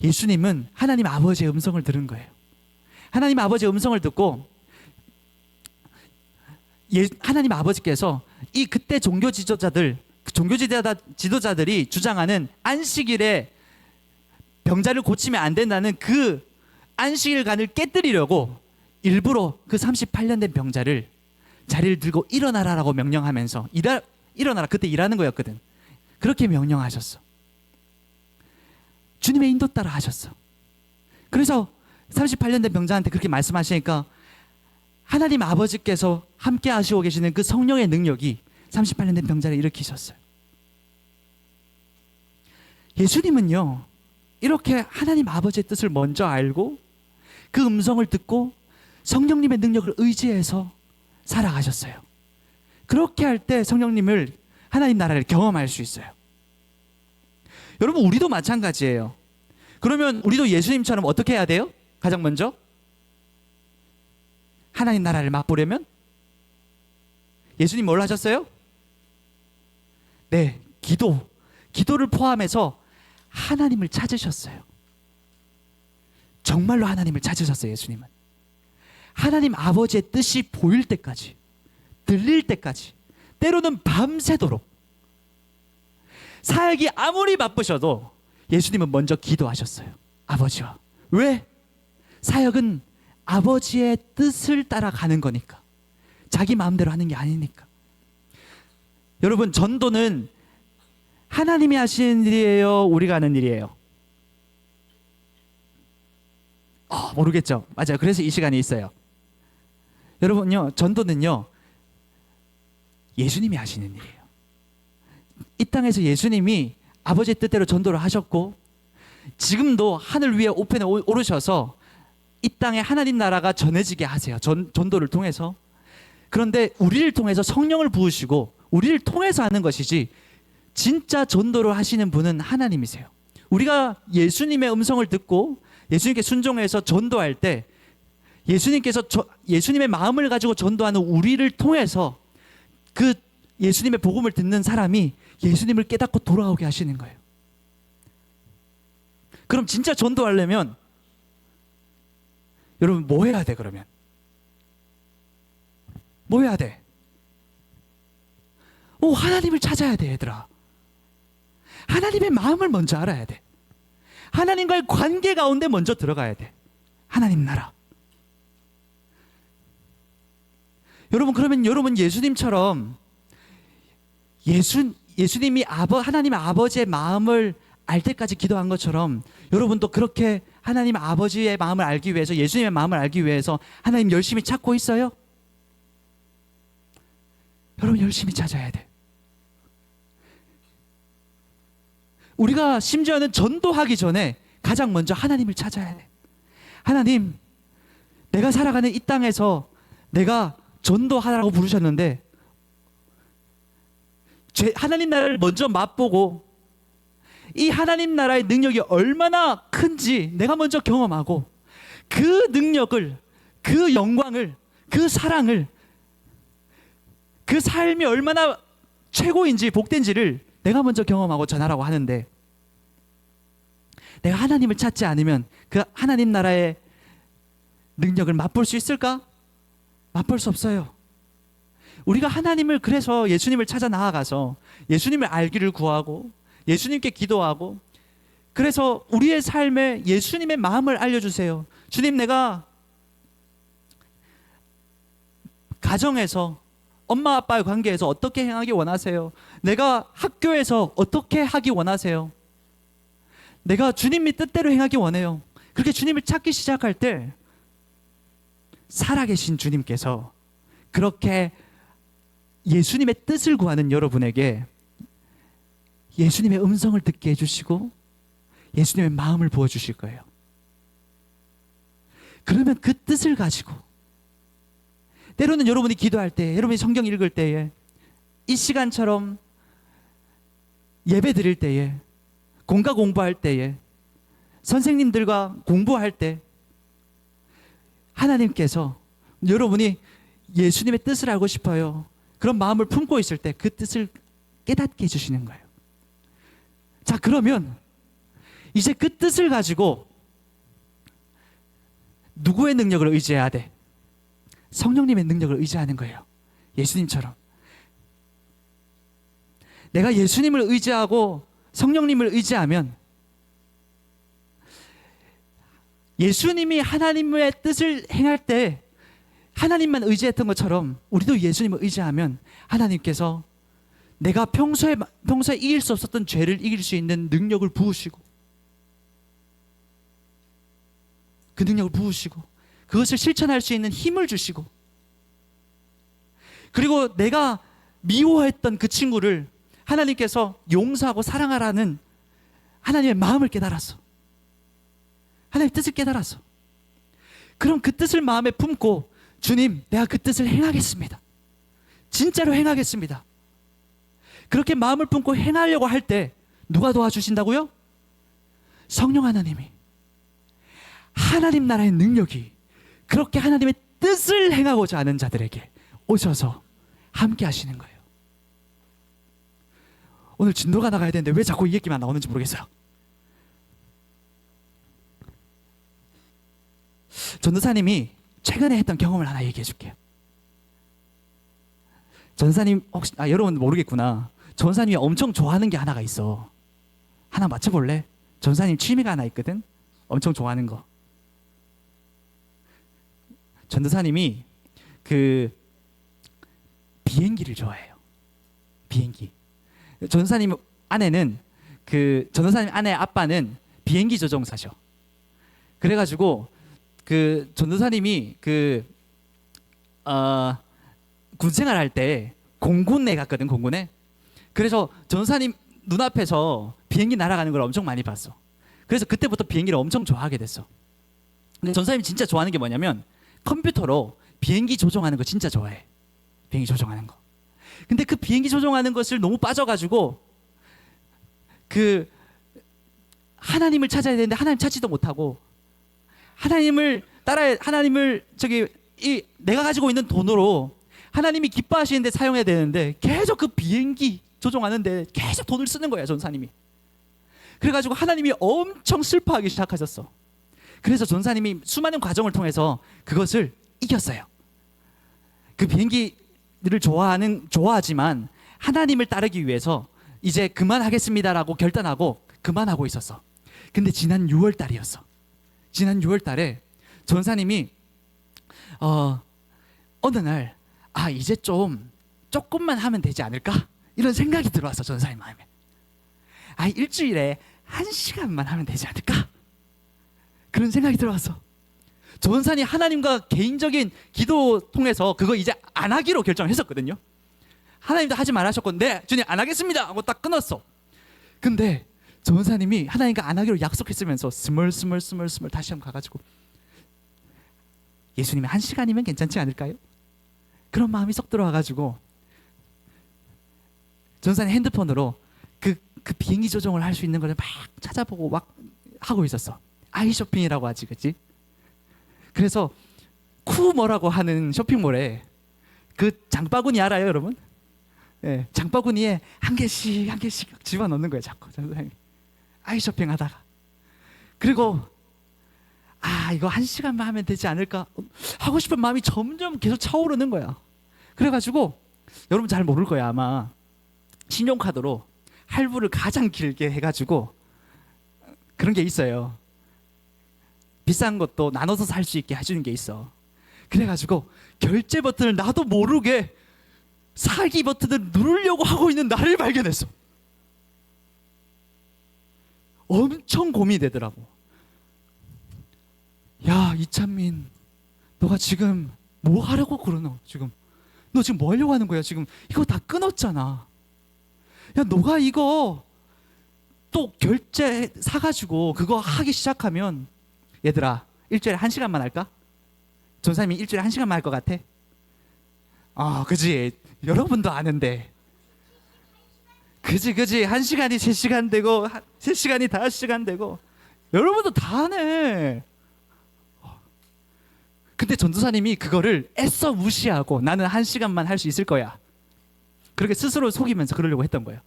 예수님은 하나님 아버지의 음성을 들은 거예요. 하나님 아버지의 음성을 듣고 하나님 아버지께서 이 그때 종교 지도자들이 주장하는 안식일에 병자를 고치면 안 된다는 그 안식일간을 깨뜨리려고 일부러 그 38년 된 병자를 자리를 들고 일어나라라고 명령하면서 일어나라. 그때 일하는 거였거든. 그렇게 명령하셨어. 주님의 인도 따라 하셨어. 그래서 38년 된 병자한테 그렇게 말씀하시니까 하나님 아버지께서 함께 하시고 계시는 그 성령의 능력이 38년 된 병자를 일으키셨어요. 예수님은요, 이렇게 하나님 아버지의 뜻을 먼저 알고 그 음성을 듣고 성령님의 능력을 의지해서 살아가셨어요. 그렇게 할 때 성령님을, 하나님 나라를 경험할 수 있어요. 여러분, 우리도 마찬가지예요. 그러면 우리도 예수님처럼 어떻게 해야 돼요? 가장 먼저 하나님 나라를 맛보려면 예수님 뭘 하셨어요? 네, 기도를 포함해서 하나님을 찾으셨어요. 정말로 하나님을 찾으셨어요. 예수님은 하나님 아버지의 뜻이 보일 때까지, 들릴 때까지, 때로는 밤새도록, 사역이 아무리 바쁘셔도 예수님은 먼저 기도하셨어요. 아버지와. 왜? 사역은 아버지의 뜻을 따라가는 거니까. 자기 마음대로 하는 게 아니니까. 여러분, 전도는 하나님이 하시는 일이에요? 우리가 하는 일이에요? 모르겠죠. 맞아요. 그래서 이 시간이 있어요. 여러분요, 전도는요, 예수님이 하시는 일이에요. 이 땅에서 예수님이 아버지의 뜻대로 전도를 하셨고, 지금도 하늘 위에 우편에 오르셔서 이 땅에 하나님 나라가 전해지게 하세요. 전도를 통해서. 그런데 우리를 통해서 성령을 부으시고 우리를 통해서 하는 것이지, 진짜 전도를 하시는 분은 하나님이세요. 우리가 예수님의 음성을 듣고 예수님께 순종해서 전도할 때 예수님께서 예수님의 마음을 가지고 전도하는 우리를 통해서 그 예수님의 복음을 듣는 사람이 예수님을 깨닫고 돌아오게 하시는 거예요. 그럼 진짜 전도하려면 여러분 뭐 해야 돼? 그러면 뭐 해야 돼? 하나님을 찾아야 돼, 얘들아. 하나님의 마음을 먼저 알아야 돼. 하나님과의 관계 가운데 먼저 들어가야 돼. 하나님 나라. 여러분, 그러면 여러분 예수님처럼 예수님이 하나님 아버지의 마음을 알 때까지 기도한 것처럼 여러분도 그렇게 하나님 아버지의 마음을 알기 위해서, 예수님의 마음을 알기 위해서 하나님 열심히 찾고 있어요? 여러분 열심히 찾아야 돼. 우리가 심지어는 전도하기 전에 가장 먼저 하나님을 찾아야 돼. 하나님, 내가 살아가는 이 땅에서 내가 전도하라고 부르셨는데 하나님 나라를 먼저 맛보고 이 하나님 나라의 능력이 얼마나 큰지 내가 먼저 경험하고, 그 능력을, 그 영광을, 그 사랑을, 그 삶이 얼마나 최고인지 복된지를 내가 먼저 경험하고 전하라고 하는데, 내가 하나님을 찾지 않으면 그 하나님 나라의 능력을 맛볼 수 있을까? 맛볼 수 없어요. 우리가 하나님을, 그래서 예수님을 찾아 나아가서 예수님을 알기를 구하고 예수님께 기도하고, 그래서 우리의 삶에 예수님의 마음을 알려주세요. 주님, 내가 가정에서 엄마 아빠의 관계에서 어떻게 행하기 원하세요? 내가 학교에서 어떻게 하기 원하세요? 내가 주님의 뜻대로 행하기 원해요. 그렇게 주님을 찾기 시작할 때 살아계신 주님께서 그렇게 예수님의 뜻을 구하는 여러분에게 예수님의 음성을 듣게 해주시고 예수님의 마음을 부어주실 거예요. 그러면 그 뜻을 가지고 때로는 여러분이 기도할 때, 여러분이 성경 읽을 때에, 이 시간처럼 예배 드릴 때에, 공과 공부할 때에, 선생님들과 공부할 때 하나님께서 여러분이 예수님의 뜻을 알고 싶어요, 그런 마음을 품고 있을 때 그 뜻을 깨닫게 해주시는 거예요. 자, 그러면 이제 그 뜻을 가지고 누구의 능력을 의지해야 돼? 성령님의 능력을 의지하는 거예요. 예수님처럼. 내가 예수님을 의지하고 성령님을 의지하면 예수님이 하나님의 뜻을 행할 때 하나님만 의지했던 것처럼 우리도 예수님을 의지하면 하나님께서 내가 평소에 이길 수 없었던 죄를 이길 수 있는 능력을 부으시고, 그 능력을 부으시고 그것을 실천할 수 있는 힘을 주시고, 그리고 내가 미워했던 그 친구를 하나님께서 용서하고 사랑하라는 하나님의 마음을 깨달았어. 하나님의 뜻을 깨달았어. 그럼 그 뜻을 마음에 품고, 주님, 내가 그 뜻을 행하겠습니다. 진짜로 행하겠습니다. 그렇게 마음을 품고 행하려고 할 때 누가 도와주신다고요? 성령 하나님이. 하나님 나라의 능력이 그렇게 하나님의 뜻을 행하고자 하는 자들에게 오셔서 함께 하시는 거예요. 오늘 진도가 나가야 되는데 왜 자꾸 이 얘기만 나오는지 모르겠어요. 전도사님이 최근에 했던 경험을 하나 얘기해 줄게요. 전도사님 혹시 여러분 모르겠구나. 전도사님이 엄청 좋아하는 게 하나가 있어. 하나 맞춰볼래? 전도사님 취미가 하나 있거든. 엄청 좋아하는 거. 전도사님이 그 비행기를 좋아해요. 비행기. 전도사님 아내는 전도사님 아내의 아빠는 비행기 조종사셔. 그래가지고 그 전도사님이 군생활 할 때 공군에 갔거든, 공군에. 그래서 전도사님 눈앞에서 비행기 날아가는 걸 엄청 많이 봤어. 그래서 그때부터 비행기를 엄청 좋아하게 됐어. 근데 전도사님이 진짜 좋아하는 게 뭐냐면 컴퓨터로 비행기 조종하는 거 진짜 좋아해. 비행기 조종하는 거. 근데 그 비행기 조종하는 것을 너무 빠져가지고 하나님을 찾아야 되는데 하나님 찾지도 못하고, 하나님을 내가 가지고 있는 돈으로 하나님이 기뻐하시는데 사용해야 되는데 계속 그 비행기 조종하는데 계속 돈을 쓰는 거야, 전사님이. 그래가지고 하나님이 엄청 슬퍼하기 시작하셨어. 그래서 전사님이 수많은 과정을 통해서 그것을 이겼어요. 그 비행기를 좋아하지만 하나님을 따르기 위해서 이제 그만하겠습니다라고 결단하고 그만하고 있었어. 근데 지난 6월 달이었어. 지난 6월 달에 전사님이 어느 날 이제 조금만 하면 되지 않을까? 이런 생각이 들어왔어, 전사님 마음에. 일주일에 1시간만 하면 되지 않을까? 그런 생각이 들어왔어. 전사님 하나님과 개인적인 기도 통해서 그거 이제 안 하기로 결정했었거든요. 하나님도 하지 말하셨고, 네 주님 안 하겠습니다 하고 딱 끊었어. 근데 전사님이 하나님과 안 하기로 약속했으면서 스멀스멀 다시 한번 가가지고, 예수님이 1시간이면 괜찮지 않을까요? 그런 마음이 쏙 들어와가지고 전사님 핸드폰으로 그 비행기 조종을 할 수 있는 걸 막 찾아보고 막 하고 있었어. 아이쇼핑이라고 하지, 그치? 그래서 쿠머라고 하는 쇼핑몰에 그 장바구니 알아요, 여러분? 네, 장바구니에 한 개씩 집어넣는 거예요, 자꾸 전사님이. 아이쇼핑 하다가. 그리고 이거 1시간만 하면 되지 않을까 하고 싶은 마음이 점점 계속 차오르는 거야. 그래가지고 여러분 잘 모를 거야, 아마. 신용카드로 할부를 가장 길게 해가지고 그런 게 있어요. 비싼 것도 나눠서 살 수 있게 해주는 게 있어. 그래가지고 결제 버튼을 나도 모르게 사기 버튼을 누르려고 하고 있는 나를 발견했어. 엄청 고민이 되더라고. 야, 이찬민, 너가 지금 뭐 하려고 그러노? 지금 너 지금 뭐 하려고 하는 거야? 지금 이거 다 끊었잖아. 야, 너가 이거 또 결제 사가지고 그거 하기 시작하면, 얘들아, 일주일에 1시간만 할까? 전사님이 일주일에 1시간만 할 것 같아? 그지. 여러분도 아는데. 그지. 1시간이 3시간 되고 3시간이 5시간 되고 여러분도 다 아네. 근데 전도사님이 그거를 애써 무시하고 나는 1시간만 할 수 있을 거야, 그렇게 스스로 속이면서 그러려고 했던 거예요.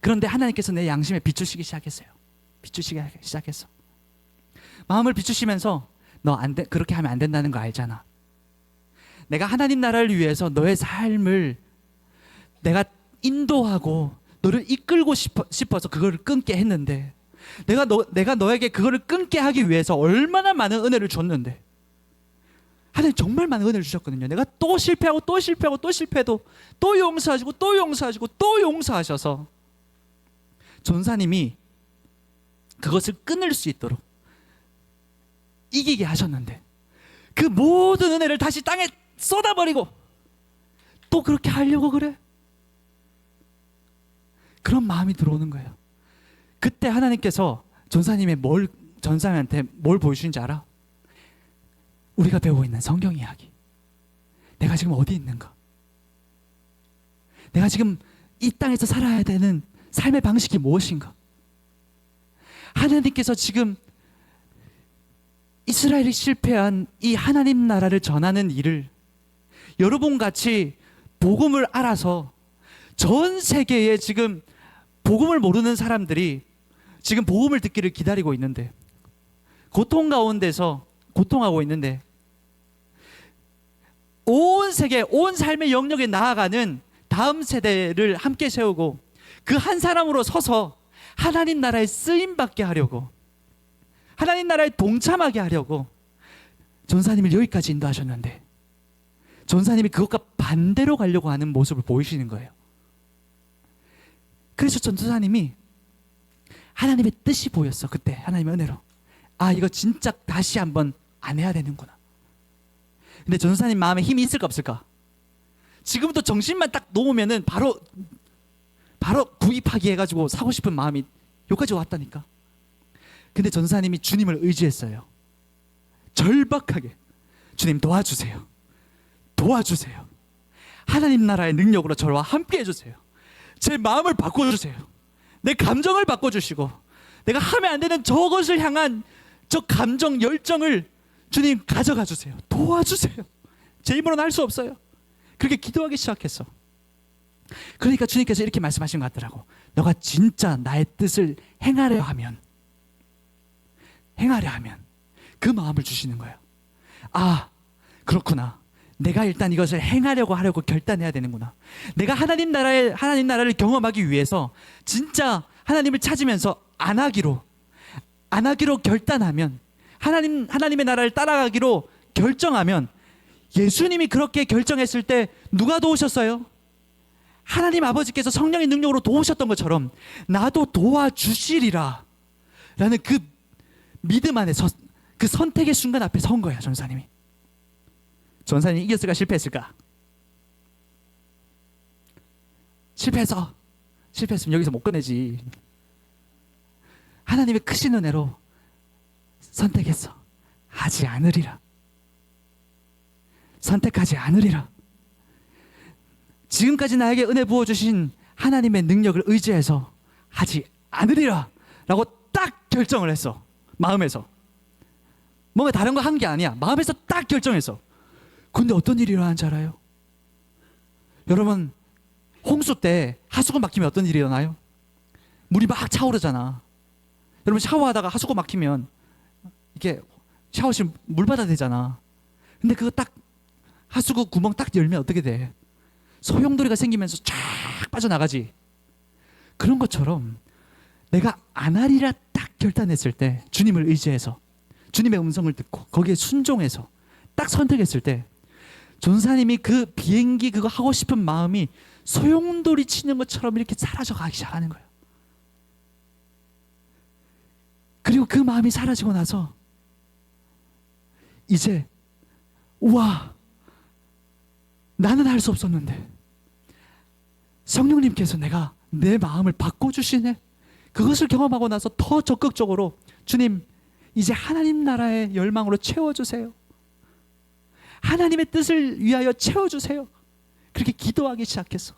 그런데 하나님께서 내 양심에 비추시기 시작했어요. 비추시기 시작했어. 마음을 비추시면서 너 그렇게 하면 안 된다는 거 알잖아. 내가 하나님 나라를 위해서 너의 삶을 내가 인도하고 너를 이끌고 싶어서 그거를 끊게 했는데, 내가 너에게 그거를 끊게 하기 위해서 얼마나 많은 은혜를 줬는데, 하나님 정말 많은 은혜를 주셨거든요. 내가 또 실패하고 또 실패하고 또 실패해도 또 용서하시고 또 용서하시고 또 용서하셔서 전사님이 그것을 끊을 수 있도록 이기게 하셨는데, 그 모든 은혜를 다시 땅에 쏟아버리고 또 그렇게 하려고 그래? 그런 마음이 들어오는 거예요. 그때 하나님께서 전사님한테 뭘 보여주신지 알아? 우리가 배우고 있는 성경 이야기. 내가 지금 어디 있는가? 내가 지금 이 땅에서 살아야 되는 삶의 방식이 무엇인가? 하나님께서 지금 이스라엘이 실패한 이 하나님 나라를 전하는 일을 여러분같이 복음을 알아서 전 세계에 지금 복음을 모르는 사람들이 지금 복음을 듣기를 기다리고 있는데, 고통 가운데서 고통하고 있는데, 온 세계, 온 삶의 영역에 나아가는 다음 세대를 함께 세우고 그 한 사람으로 서서 하나님 나라에 쓰임받게 하려고, 하나님 나라에 동참하게 하려고 전사님을 여기까지 인도하셨는데, 전사님이 그것과 반대로 가려고 하는 모습을 보이시는 거예요. 그래서 전사님이 하나님의 뜻이 보였어. 그때 하나님의 은혜로, 이거 진짜 다시 한번 안 해야 되는구나. 근데 전사님 마음에 힘이 있을까 없을까? 지금부터 정신만 딱 놓으면은 바로 구입하기 해가지고 사고 싶은 마음이 여기까지 왔다니까. 근데 전사님이 주님을 의지했어요. 절박하게, 주님 도와주세요. 도와주세요. 하나님 나라의 능력으로 저와 함께 해주세요. 제 마음을 바꿔주세요. 내 감정을 바꿔주시고, 내가 하면 안 되는 저것을 향한 저 감정, 열정을 주님 가져가 주세요. 도와주세요. 제 힘으로는 할 수 없어요. 그렇게 기도하기 시작했어. 그러니까 주님께서 이렇게 말씀하신 것 같더라고. 너가 진짜 나의 뜻을 행하려 하면 그 마음을 주시는 거예요. 그렇구나. 내가 일단 이것을 하려고 결단해야 되는구나. 내가 하나님 나라를 경험하기 위해서 진짜 하나님을 찾으면서 안 하기로 결단하면, 하나님의 나라를 따라가기로 결정하면, 예수님이 그렇게 결정했을 때 누가 도우셨어요? 하나님 아버지께서 성령의 능력으로 도우셨던 것처럼 나도 도와주시리라 라는 그 믿음 안에 그 선택의 순간 앞에 선 거예요. 전사님이 이겼을까 실패했을까? 실패했으면 여기서 못 꺼내지. 하나님의 크신 은혜로 선택했어. 하지 않으리라. 선택하지 않으리라. 지금까지 나에게 은혜 부어주신 하나님의 능력을 의지해서 하지 않으리라 라고 딱 결정을 했어. 마음에서. 뭔가 다른 거 한 게 아니야. 마음에서 딱 결정했어. 근데 어떤 일이 일어나는지 알아요? 여러분, 홍수 때 하수구 막히면 어떤 일이 일어나요? 물이 막 차오르잖아. 여러분, 샤워하다가 하수구 막히면 이게 샤워실 물 받아야 되잖아. 근데 그거 딱 하수구 구멍 딱 열면 어떻게 돼? 소용돌이가 생기면서 쫙 빠져나가지. 그런 것처럼 내가 안 하리라 딱 결단했을 때, 주님을 의지해서 주님의 음성을 듣고 거기에 순종해서 딱 선택했을 때, 전사님이 그 비행기 그거 하고 싶은 마음이 소용돌이 치는 것처럼 이렇게 사라져 가기 시작하는 거예요. 그리고 그 마음이 사라지고 나서 이제 우와, 나는 할 수 없었는데 성령님께서 내 마음을 바꿔주시네. 그것을 경험하고 나서 더 적극적으로 주님, 이제 하나님 나라의 열망으로 채워주세요. 하나님의 뜻을 위하여 채워주세요. 그렇게 기도하기 시작했어.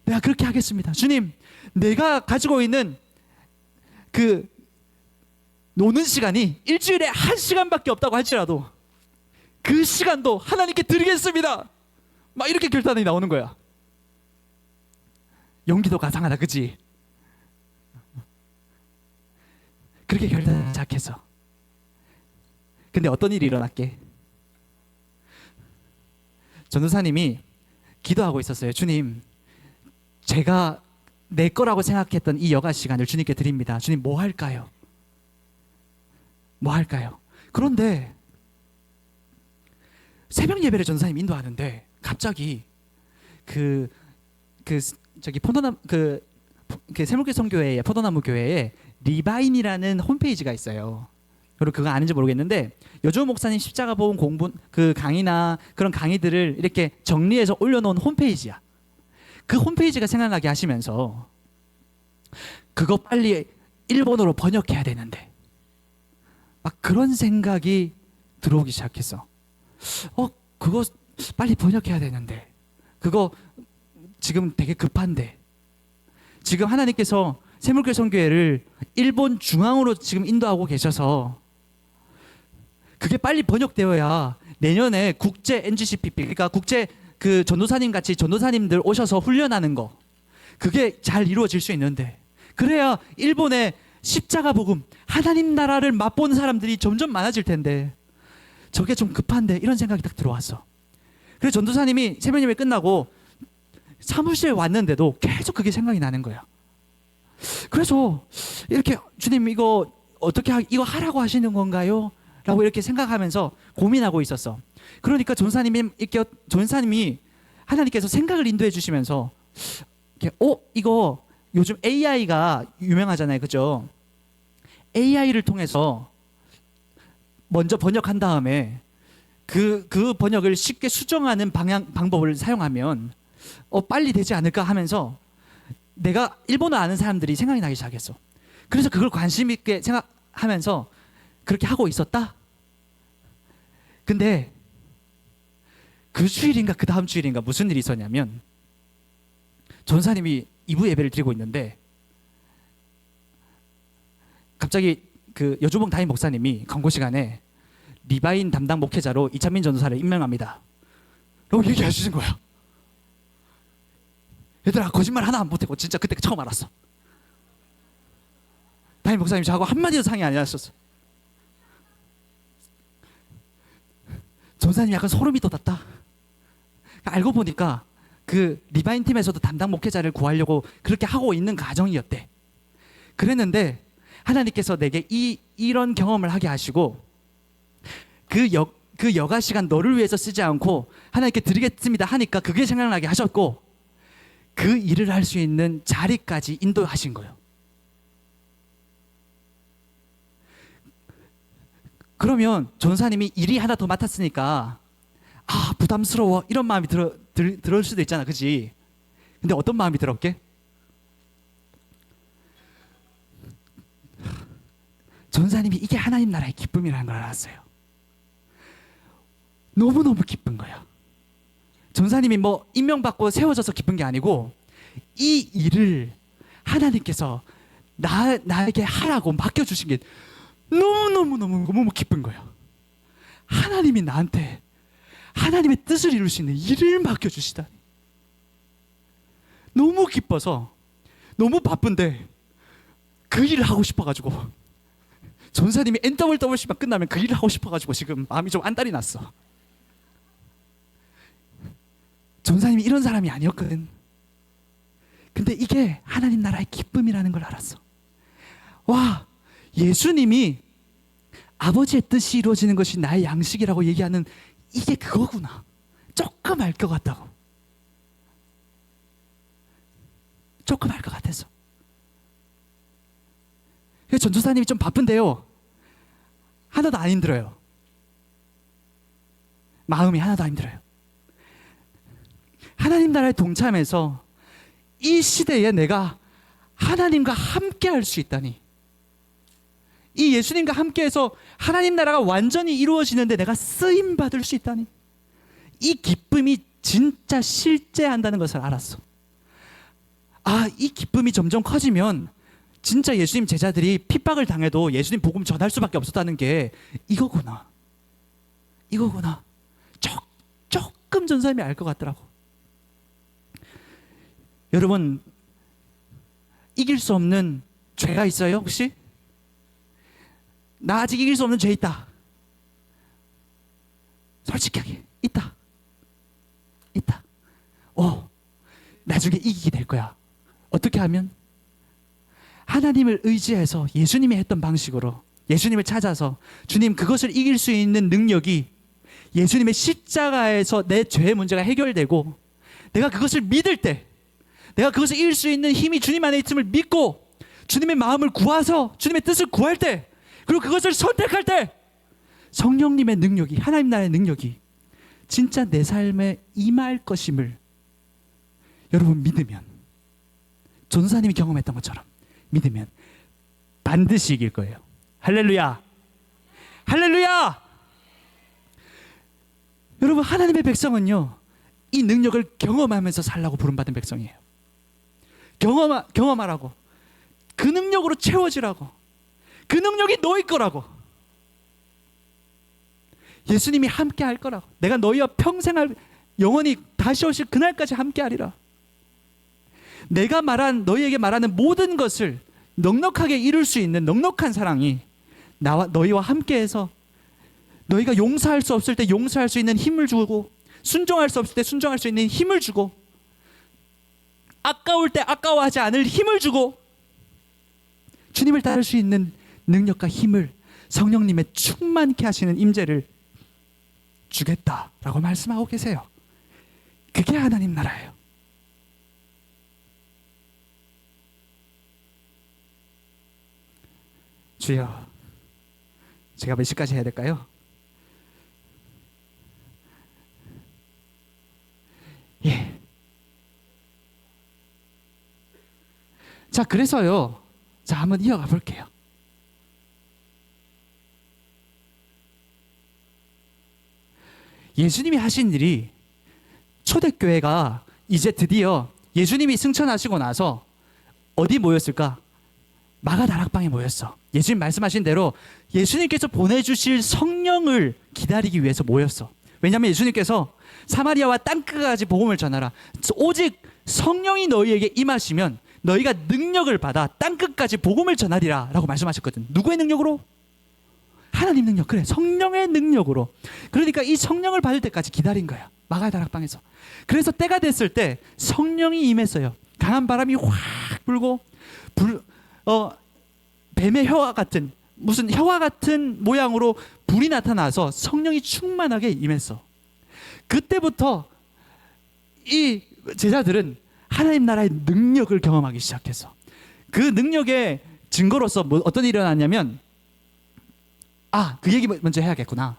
내가 그렇게 하겠습니다. 주님, 내가 가지고 있는 그 노는 시간이 일주일에 1시간밖에 없다고 할지라도 그 시간도 하나님께 드리겠습니다. 막 이렇게 결단이 나오는 거야. 용기도 가상하다, 그치? 그렇게 결단을 시작했어. 근데 어떤 일이 일어났게? 전도사님이 기도하고 있었어요. 주님, 제가 내 거라고 생각했던 이 여가 시간을 주님께 드립니다. 주님, 뭐 할까요? 뭐 할까요? 그런데 새벽 예배를 전도사님이 인도하는데 갑자기 저기 포도나무 그 세물교 성교회의 포도나무 교회에 리바인이라는 홈페이지가 있어요. 여러분 그거 아는지 모르겠는데 여주 목사님 십자가 보험 공부 그 강의나 그런 강의들을 이렇게 정리해서 올려놓은 홈페이지야. 그 홈페이지가 생각나게 하시면서 그거 빨리 일본어로 번역해야 되는데 막 그런 생각이 들어오기 시작했어. 그거 빨리 번역해야 되는데 그거 지금 되게 급한데 지금 하나님께서 세물교 성교회를 일본 중앙으로 지금 인도하고 계셔서 그게 빨리 번역되어야 내년에 국제 NGCPP 그러니까 국제 그 전도사님 같이 전도사님들 오셔서 훈련하는 거 그게 잘 이루어질 수 있는데 그래야 일본의 십자가 복음 하나님 나라를 맛보는 사람들이 점점 많아질 텐데 저게 좀 급한데 이런 생각이 딱 들어왔어. 그래서 전도사님이 새벽 예배 끝나고 사무실에 왔는데도 계속 그게 생각이 나는 거야. 그래서 이렇게 주님 이거 어떻게 이거 하라고 하시는 건가요? 라고 이렇게 생각하면서 고민하고 있었어. 그러니까 전사님이 하나님께서 생각을 인도해 주시면서 이렇게 이거 요즘 AI가 유명하잖아요, 그죠? AI를 통해서 먼저 번역한 다음에 그 번역을 쉽게 수정하는 방법을 사용하면 빨리 되지 않을까 하면서 내가 일본어 아는 사람들이 생각이 나기 시작했어. 그래서 그걸 관심 있게 생각하면서 그렇게 하고 있었다. 근데 그 주일인가 그 다음 주일인가 무슨 일이 있었냐면 전사님이 2부 예배를 드리고 있는데 갑자기 그 여주봉 담임 목사님이 광고 시간에 리바인 담당 목회자로 이찬민 전도사를 임명합니다. 라고 얘기하시는 거야. 얘들아 거짓말 하나 안 못했고 진짜 그때 처음 알았어. 담임 목사님이 저하고 한마디도 상의 안 하셨어. 전사님이 약간 소름이 돋았다. 알고 보니까 그 리바인 팀에서도 담당 목회자를 구하려고 그렇게 하고 있는 과정이었대. 그랬는데 하나님께서 내게 이런 경험을 하게 하시고 그 여가 시간 너를 위해서 쓰지 않고 하나님께 드리겠습니다 하니까 그게 생각나게 하셨고 그 일을 할 수 있는 자리까지 인도하신 거예요. 그러면 전사님이 일이 하나 더 맡았으니까 부담스러워 이런 마음이 들을 수도 있잖아, 그치? 근데 어떤 마음이 들었게? 전사님이 이게 하나님 나라의 기쁨이라는 걸 알았어요. 너무너무 기쁜 거야. 전사님이 뭐 임명받고 세워져서 기쁜 게 아니고 이 일을 하나님께서 나에게 하라고 맡겨주신 게 너무 기쁜 거야. 하나님이 나한테 하나님의 뜻을 이룰 수 있는 일을 맡겨주시다니. 너무 기뻐서 너무 바쁜데 그 일을 하고 싶어가지고 전사님이 NWWC만 끝나면 그 일을 하고 싶어가지고 지금 마음이 좀 안달이 났어. 전사님이 이런 사람이 아니었거든. 근데 이게 하나님 나라의 기쁨이라는 걸 알았어. 와, 예수님이 아버지의 뜻이 이루어지는 것이 나의 양식이라고 얘기하는 이게 그거구나. 조금 알 것 같다고. 조금 알 것 같았어. 전도사님이 좀 바쁜데요. 하나도 안 힘들어요. 마음이 하나도 안 힘들어요. 하나님 나라에 동참해서 이 시대에 내가 하나님과 함께 할 수 있다니, 이 예수님과 함께해서 하나님 나라가 완전히 이루어지는데 내가 쓰임 받을 수 있다니, 이 기쁨이 진짜 실제한다는 것을 알았어. 아, 이 기쁨이 점점 커지면 진짜 예수님 제자들이 핍박을 당해도 예수님 복음 전할 수밖에 없었다는 게 이거구나. 조금 전사님이 알 것 같더라고. 여러분, 이길 수 없는 죄가 있어요 혹시? 나 아직 이길 수 없는 죄 있다. 솔직하게 있다. 나중에 이기게 될 거야. 어떻게 하면? 하나님을 의지해서 예수님이 했던 방식으로 예수님을 찾아서, 주님, 그것을 이길 수 있는 능력이 예수님의 십자가에서 내 죄의 문제가 해결되고, 내가 그것을 믿을 때, 내가 그것을 이길 수 있는 힘이 주님 안에 있음을 믿고 주님의 마음을 구하서 주님의 뜻을 구할 때, 그리고 그것을 선택할 때, 성령님의 능력이, 하나님 나라의 능력이 진짜 내 삶에 임할 것임을 여러분 믿으면, 전사님이 경험했던 것처럼 믿으면 반드시 이길 거예요. 할렐루야. 여러분, 하나님의 백성은요, 이 능력을 경험하면서 살라고 부름받은 백성이에요. 경험하라고, 그 능력으로 채워지라고, 그 능력이 너희 거라고, 예수님이 함께 할 거라고, 내가 너희와 평생 영원히 다시 오실 그날까지 함께 하리라. 내가 너희에게 말하는 모든 것을 넉넉하게 이룰 수 있는 넉넉한 사랑이 너희와 함께해서, 너희가 용서할 수 없을 때 용서할 수 있는 힘을 주고, 순종할 수 없을 때 순종할 수 있는 힘을 주고, 아까울 때 아까워하지 않을 힘을 주고, 주님을 따를 수 있는 능력과 힘을, 성령님의 충만케 하시는 임재를 주겠다라고 말씀하고 계세요. 그게 하나님 나라예요. 주여, 제가 몇 시까지 해야 될까요? 예. 자, 그래서요, 자, 한번 이어가 볼게요. 예수님이 하신 일이, 초대교회가 이제 드디어 예수님이 승천하시고 나서 어디 모였을까? 마가다락방에 모였어. 예수님 말씀하신 대로 예수님께서 보내주실 성령을 기다리기 위해서 모였어. 왜냐하면 예수님께서 사마리아와 땅끝까지 복음을 전하라, 오직 성령이 너희에게 임하시면 너희가 능력을 받아 땅끝까지 복음을 전하리라 라고 말씀하셨거든. 누구의 능력으로? 하나님 능력. 그래, 성령의 능력으로. 그러니까 이 성령을 받을 때까지 기다린 거야, 마가다락방에서. 그래서 때가 됐을 때 성령이 임했어요. 강한 바람이 확 불고, 뱀의 혀와 같은, 무슨 혀와 같은 모양으로 불이 나타나서 성령이 충만하게 임했어. 그때부터 이 제자들은 하나님 나라의 능력을 경험하기 시작했어. 그 능력의 증거로서 어떤 일이 일어났냐면, 그 얘기 먼저 해야겠구나.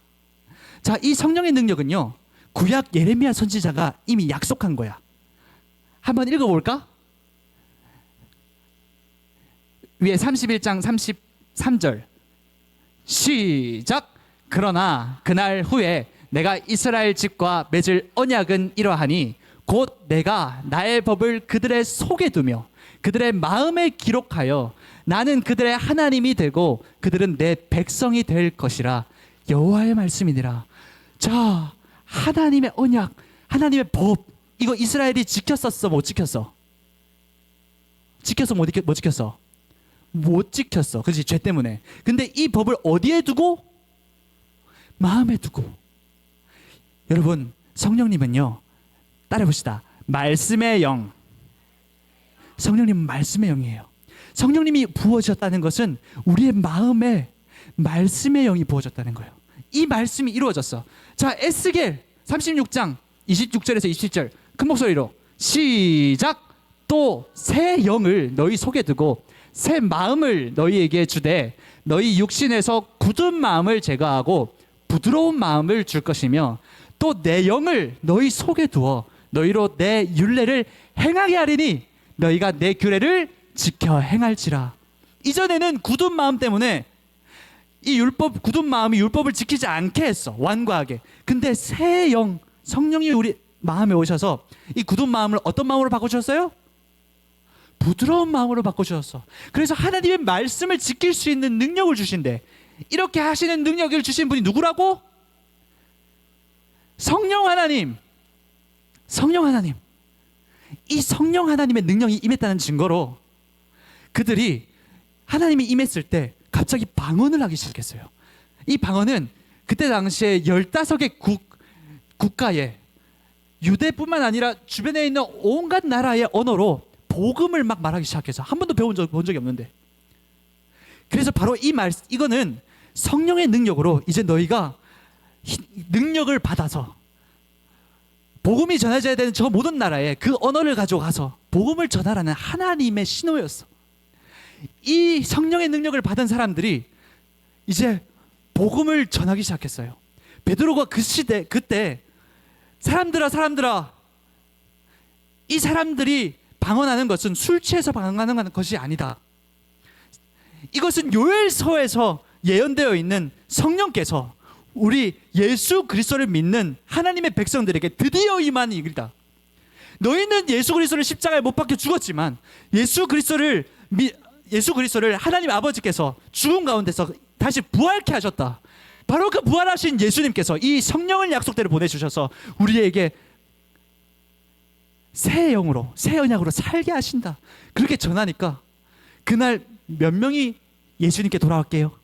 자, 이 성령의 능력은요, 구약 예레미야 선지자가 이미 약속한 거야. 한번 읽어볼까? 위에 31장 33절 시작. 그러나 그날 후에 내가 이스라엘 집과 맺을 언약은 이러하니, 곧 내가 나의 법을 그들의 속에 두며 그들의 마음에 기록하여 나는 그들의 하나님이 되고 그들은 내 백성이 될 것이라. 여호와의 말씀이니라. 자, 하나님의 언약, 하나님의 법, 이거 이스라엘이 지켰었어, 못 지켰어? 지켰어, 못 지켰어? 못 지켰어. 그렇지, 죄 때문에. 근데 이 법을 어디에 두고? 마음에 두고. 여러분, 성령님은요, 따라해봅시다. 말씀의 영. 성령님은 말씀의 영이에요. 성령님이 부어졌다는 것은 우리의 마음에 말씀의 영이 부어졌다는 거예요. 이 말씀이 이루어졌어. 자, 에스겔 36장 26절에서 27절 큰 목소리로 시작. 또 새 영을 너희 속에 두고 새 마음을 너희에게 주되 너희 육신에서 굳은 마음을 제거하고 부드러운 마음을 줄 것이며, 또 내 영을 너희 속에 두어 너희로 내 율례를 행하게 하리니 너희가 내 규례를 지켜 행할지라. 이전에는 굳은 마음 때문에 이 율법, 굳은 마음이 율법을 지키지 않게 했어, 완고하게. 근데 새 영, 성령이 우리 마음에 오셔서 이 굳은 마음을 어떤 마음으로 바꿔주셨어요? 부드러운 마음으로 바꿔주셨어. 그래서 하나님의 말씀을 지킬 수 있는 능력을 주신대. 이렇게 하시는 능력을 주신 분이 누구라고? 성령 하나님. 성령 하나님. 이 성령 하나님의 능력이 임했다는 증거로 그들이 하나님이 임했을 때 갑자기 방언을 하기 시작했어요. 이 방언은 그때 당시에 15개 국가에 유대뿐만 아니라 주변에 있는 온갖 나라의 언어로 복음을 막 말하기 시작해서 한 번도 본 적이 없는데, 그래서 바로 이거는 성령의 능력으로 이제 너희가 능력을 받아서 복음이 전해져야 되는 저 모든 나라에 그 언어를 가져가서 복음을 전하라는 하나님의 신호였어. 이 성령의 능력을 받은 사람들이 이제 복음을 전하기 시작했어요. 베드로가 그때 사람들아, 이 사람들이 방언하는 것은 술 취해서 방언하는 것이 아니다. 이것은 요엘서에서 예언되어 있는 성령께서 우리 예수 그리스도를 믿는 하나님의 백성들에게 드디어 임한 일이다. 너희는 예수 그리스도를 십자가에 못 박혀 죽었지만 예수 그리스도를 하나님 아버지께서 죽음 가운데서 다시 부활케 하셨다. 바로 그 부활하신 예수님께서 이 성령을 약속대로 보내주셔서 우리에게 새 영으로, 새 언약으로 살게 하신다. 그렇게 전하니까 그날 몇 명이 예수님께 돌아왔게요?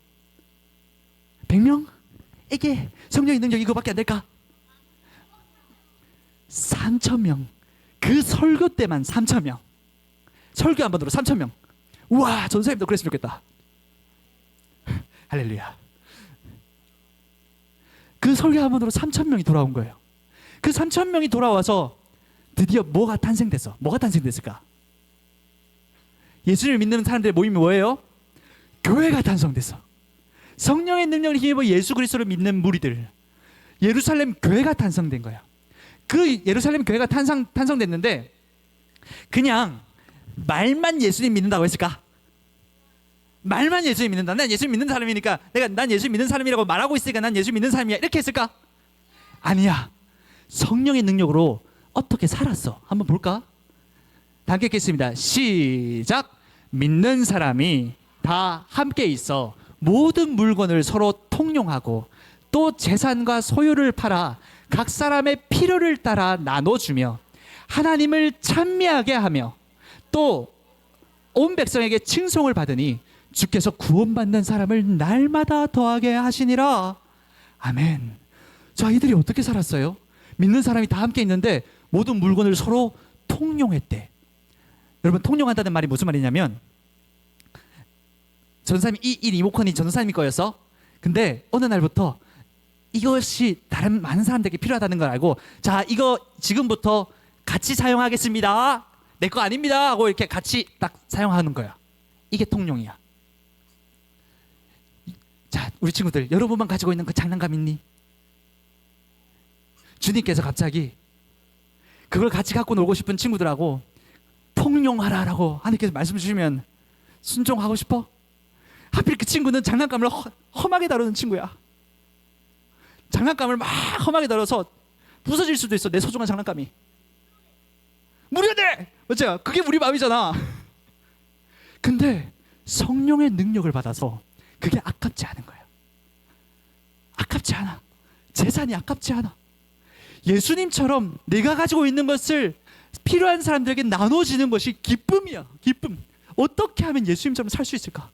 100명에게 성령의 능력 이거밖에 안 될까? 3,000명. 그 설교 때만 3,000명. 설교 한 번으로 3,000명. 우와, 전사님도 그랬으면 좋겠다. 할렐루야. 그 설교 한 번으로 3,000명이 돌아온 거예요. 그 3,000명이 돌아와서 드디어 뭐가 탄생됐어? 뭐가 탄생됐을까? 예수를 믿는 사람들의 모임이 뭐예요? 교회가 탄생됐어. 성령의 능력을 힘입어 예수 그리스도를 믿는 무리들, 예루살렘 교회가 탄생된 거야. 그 예루살렘 교회가 탄생됐는데 그냥 말만 예수님 믿는다고 했을까? 말만 예수님 믿는다. 난 예수 믿는 사람이니까 난 예수 믿는 사람이라고 말하고 있으니까 난 예수 믿는 사람이야, 이렇게 했을까? 아니야. 성령의 능력으로 어떻게 살았어? 한번 볼까? 다 함께 읽겠습니다. 시작. 믿는 사람이 다 함께 있어 모든 물건을 서로 통용하고 또 재산과 소유를 팔아 각 사람의 필요를 따라 나눠주며 하나님을 찬미하게 하며 또 온 백성에게 칭송을 받으니 주께서 구원받는 사람을 날마다 더하게 하시니라. 아멘. 자, 이들이 어떻게 살았어요? 믿는 사람이 다 함께 있는데 모든 물건을 서로 통용했대. 여러분, 통용한다는 말이 무슨 말이냐면 전사님 이 리모컨이 전사님이 거였어. 근데 어느 날부터 이것이 다른 많은 사람들에게 필요하다는 걸 알고, 자, 이거 지금부터 같이 사용하겠습니다. 내 거 아닙니다 하고 이렇게 같이 딱 사용하는 거야. 이게 통용이야. 자, 우리 친구들, 여러분만 가지고 있는 그 장난감 있니? 주님께서 갑자기 그걸 같이 갖고 놀고 싶은 친구들하고 통용하라라고 하나님께서 말씀 주시면 순종하고 싶어? 하필 그 친구는 장난감을 험하게 다루는 친구야. 장난감을 막 험하게 다뤄서 부서질 수도 있어. 내 소중한 장난감이 무료돼. 맞죠? 그게 우리 마음이잖아. 근데 성령의 능력을 받아서 그게 아깝지 않은 거야. 아깝지 않아. 재산이 아깝지 않아. 예수님처럼 내가 가지고 있는 것을 필요한 사람들에게 나눠지는 것이 기쁨이야. 기쁨. 어떻게 하면 예수님처럼 살 수 있을까?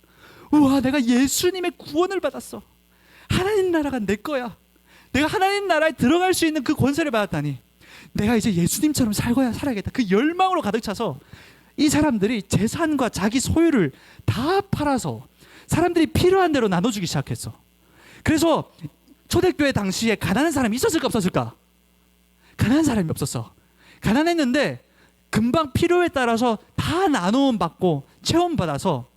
우와, 내가 예수님의 구원을 받았어. 하나님 나라가 내 거야. 내가 하나님 나라에 들어갈 수 있는 그 권세를 받았다니 내가 이제 예수님처럼 살아야겠다. 그 열망으로 가득 차서 이 사람들이 재산과 자기 소유를 다 팔아서 사람들이 필요한 대로 나눠주기 시작했어. 그래서 초대교회 당시에 가난한 사람이 있었을까 없었을까? 가난한 사람이 없었어. 가난했는데 금방 필요에 따라서 다 나눔 받고 체험 받아서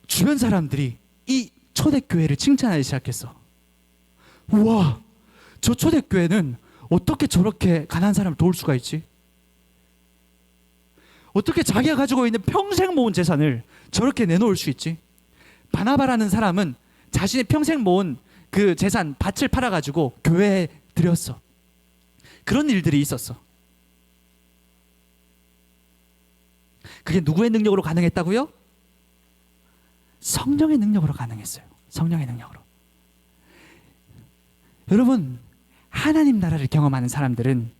주변 사람들이 이 초대교회를 칭찬하기 시작했어. 우와, 저 초대교회는 어떻게 저렇게 가난한 사람을 도울 수가 있지? 어떻게 자기가 가지고 있는 평생 모은 재산을 저렇게 내놓을 수 있지? 바나바라는 사람은 자신이 평생 모은 그 재산 밭을 팔아가지고 교회에 드렸어. 그런 일들이 있었어. 그게 누구의 능력으로 가능했다고요? 성령의 능력으로 가능했어요. 성령의 능력으로. 여러분, 하나님 나라를 경험하는 사람들은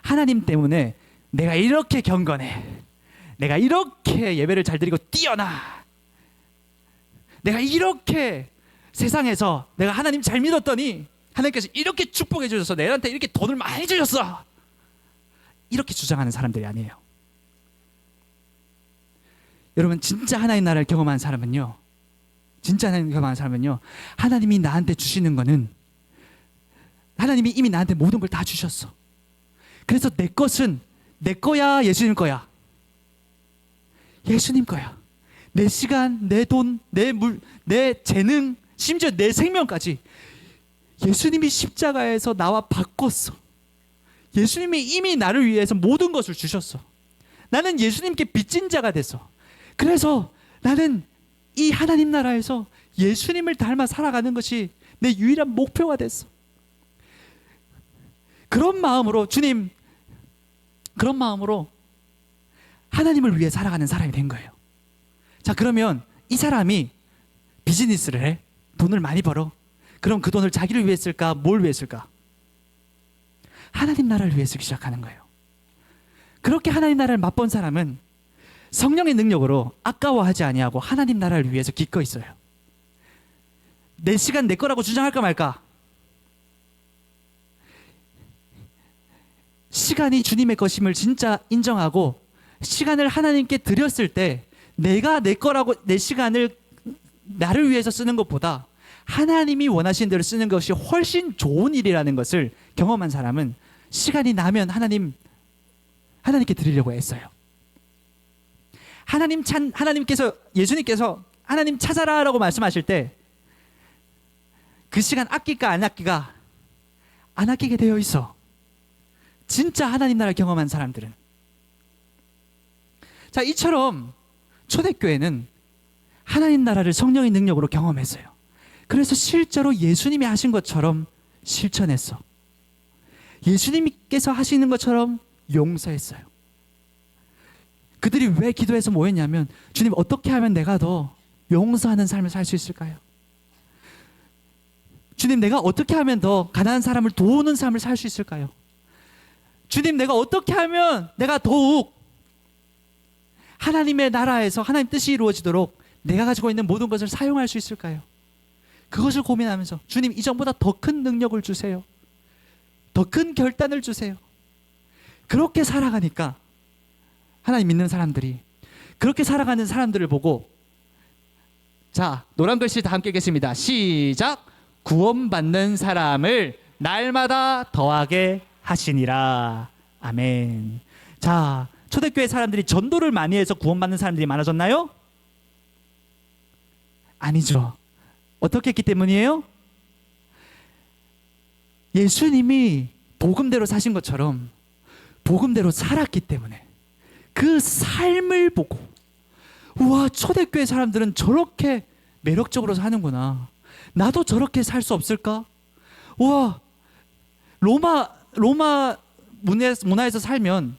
하나님 때문에 내가 이렇게 경건해, 내가 이렇게 예배를 잘 드리고 뛰어나, 내가 이렇게 세상에서 내가 하나님 잘 믿었더니 하나님께서 이렇게 축복해 주셔서 내한테 이렇게 돈을 많이 주셨어, 이렇게 주장하는 사람들이 아니에요. 여러분, 진짜 하나님 나라를 경험하는 사람은요, 진짜 하나님 경험하는 사람은요, 하나님이 나한테 주시는 거는 하나님이 이미 나한테 모든 걸 다 주셨어. 그래서 내 것은 내 거야, 예수님 거야? 예수님 거야. 내 시간, 내 돈, 내 재능, 심지어 내 생명까지 예수님이 십자가에서 나와 바꿨어. 예수님이 이미 나를 위해서 모든 것을 주셨어. 나는 예수님께 빚진 자가 됐어. 그래서 나는 이 하나님 나라에서 예수님을 닮아 살아가는 것이 내 유일한 목표가 됐어. 그런 마음으로 주님, 그런 마음으로 하나님을 위해 살아가는 사람이 된 거예요. 자, 그러면 이 사람이 비즈니스를 해, 돈을 많이 벌어. 그럼 그 돈을 자기를 위해 쓸까? 뭘 위해 쓸까? 하나님 나라를 위해 쓰기 시작하는 거예요. 그렇게 하나님 나라를 맛본 사람은 성령의 능력으로 아까워하지 아니하고 하나님 나라를 위해서 기꺼이 써요. 내 시간 내 거라고 주장할까 말까? 시간이 주님의 것임을 진짜 인정하고 시간을 하나님께 드렸을 때 내가 내 거라고, 내 시간을 나를 위해서 쓰는 것보다 하나님이 원하시는 대로 쓰는 것이 훨씬 좋은 일이라는 것을 경험한 사람은 시간이 나면 하나님께 드리려고 애써요. 하나님께서, 예수님께서 하나님 찾아라라고 말씀하실 때 그 시간 아낄까 안 아끼가? 안 아끼게 되어 있어. 진짜 하나님 나라를 경험한 사람들은. 자, 이처럼 초대교회는 하나님 나라를 성령의 능력으로 경험했어요. 그래서 실제로 예수님이 하신 것처럼 실천했어. 예수님께서 하시는 것처럼 용서했어요. 그들이 왜 기도해서 모였냐면, 주님, 어떻게 하면 내가 더 용서하는 삶을 살 수 있을까요? 주님, 내가 어떻게 하면 더 가난한 사람을 도우는 삶을 살 수 있을까요? 주님, 내가 어떻게 하면 내가 더욱 하나님의 나라에서 하나님 뜻이 이루어지도록 내가 가지고 있는 모든 것을 사용할 수 있을까요? 그것을 고민하면서, 주님, 이전보다 더 큰 능력을 주세요. 더 큰 결단을 주세요. 그렇게 살아가니까 하나님 믿는 사람들이, 그렇게 살아가는 사람들을 보고, 자, 노란 글씨 다 함께 읽겠습니다. 시작. 구원받는 사람을 날마다 더하게 하시니라. 아멘. 자, 초대교회 사람들이 전도를 많이 해서 구원받는 사람들이 많아졌나요? 아니죠. 어떻게 했기 때문이에요? 예수님이 복음대로 사신 것처럼 복음대로 살았기 때문에, 그 삶을 보고, 우와, 초대교회 사람들은 저렇게 매력적으로 사는구나, 나도 저렇게 살 수 없을까? 우와, 로마 문화에서 살면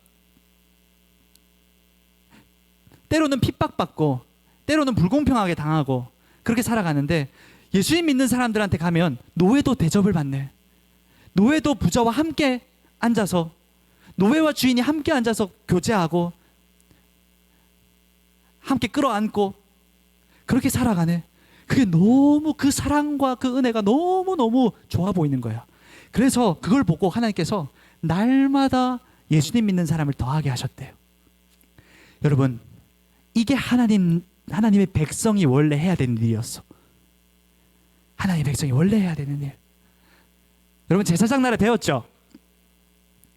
때로는 핍박받고 때로는 불공평하게 당하고 그렇게 살아가는데, 예수님 믿는 사람들한테 가면 노예도 대접을 받네. 노예도 부자와 함께 앉아서, 노예와 주인이 함께 앉아서 교제하고 함께 끌어안고 그렇게 살아가네. 그게 너무, 그 사랑과 그 은혜가 너무너무 좋아 보이는 거야. 그래서 그걸 보고 하나님께서 날마다 예수님 믿는 사람을 더하게 하셨대요. 여러분, 이게 하나님의 백성이 원래 해야 되는 일이었어. 하나님의 백성이 원래 해야 되는 일. 여러분, 제사장 나라 배웠죠?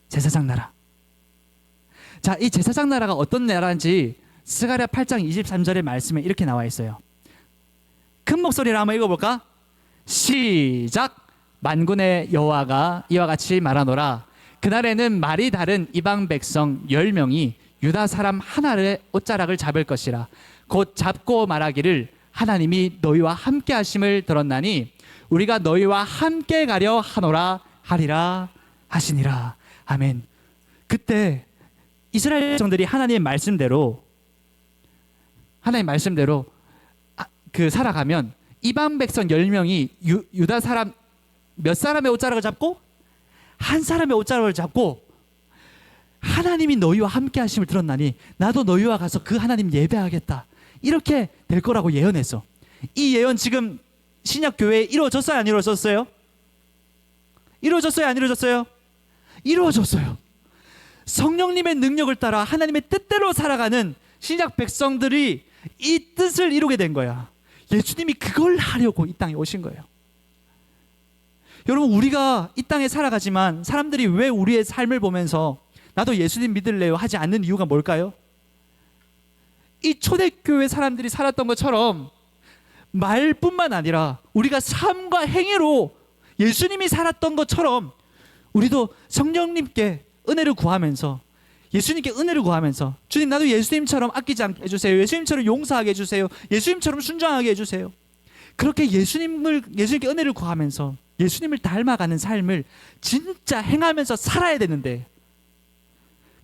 제사장 나라. 자, 이 제사장 나라가 어떤 나라인지 스가랴 8장 23절의 말씀에 이렇게 나와 있어요. 큰 목소리로 한번 읽어볼까? 시작. 만군의 여호와가 이와 같이 말하노라. 그날에는 말이 다른 이방 백성 10명이 유다 사람 하나의 옷자락을 잡을 것이라. 곧 잡고 말하기를 하나님이 너희와 함께 하심을 들었나니 우리가 너희와 함께 가려 하노라 하리라 하시니라. 아멘. 그때 이스라엘 백성들이 하나님의 말씀대로 살아가면 이방 백성 10명이 유다 사람 몇 사람의 옷자락을 잡고? 한 사람의 옷자락을 잡고 하나님이 너희와 함께 하심을 들었나니 나도 너희와 가서 그 하나님 예배하겠다. 이렇게 될 거라고 예언했어. 이 예언 지금 신약교회에 이루어졌어요? 안 이루어졌어요? 이루어졌어요? 안 이루어졌어요? 이루어졌어요. 성령님의 능력을 따라 하나님의 뜻대로 살아가는 신약 백성들이 이 뜻을 이루게 된 거야. 예수님이 그걸 하려고 이 땅에 오신 거예요. 여러분, 우리가 이 땅에 살아가지만 사람들이 왜 우리의 삶을 보면서 나도 예수님 믿을래요 하지 않는 이유가 뭘까요? 이 초대교회 사람들이 살았던 것처럼 말뿐만 아니라 우리가 삶과 행위로 예수님이 살았던 것처럼 우리도 성령님께 은혜를 구하면서 예수님께 은혜를 구하면서 주님, 나도 예수님처럼 아끼지 않게 해주세요. 예수님처럼 용서하게 해주세요. 예수님처럼 순종하게 해주세요. 그렇게 예수님께 은혜를 구하면서 예수님을 닮아가는 삶을 진짜 행하면서 살아야 되는데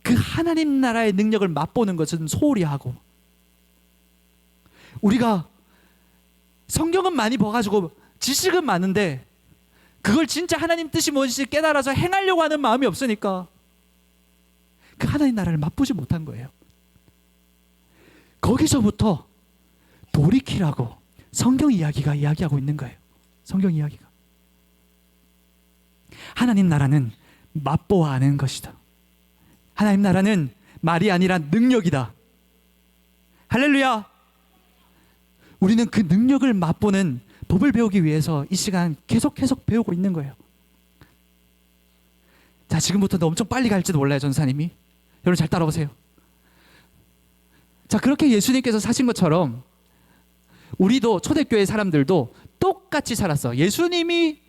그 하나님 나라의 능력을 맛보는 것은 소홀히 하고 우리가 성경은 많이 봐가지고 지식은 많은데 그걸 진짜 하나님 뜻이 뭔지 깨달아서 행하려고 하는 마음이 없으니까 그 하나님 나라를 맛보지 못한 거예요. 거기서부터 돌이키라고 성경 이야기가 이야기하고 있는 거예요. 성경 이야기가. 하나님 나라는 맛보아 아는 것이다. 하나님 나라는 말이 아니라 능력이다. 할렐루야. 우리는 그 능력을 맛보는 법을 배우기 위해서 이 시간 계속 배우고 있는 거예요. 자, 지금부터 엄청 빨리 갈지도 몰라요, 전사님이. 여러분 잘 따라오세요. 자, 그렇게 예수님께서 사신 것처럼 우리도 초대교회 사람들도 똑같이 살았어. 예수님이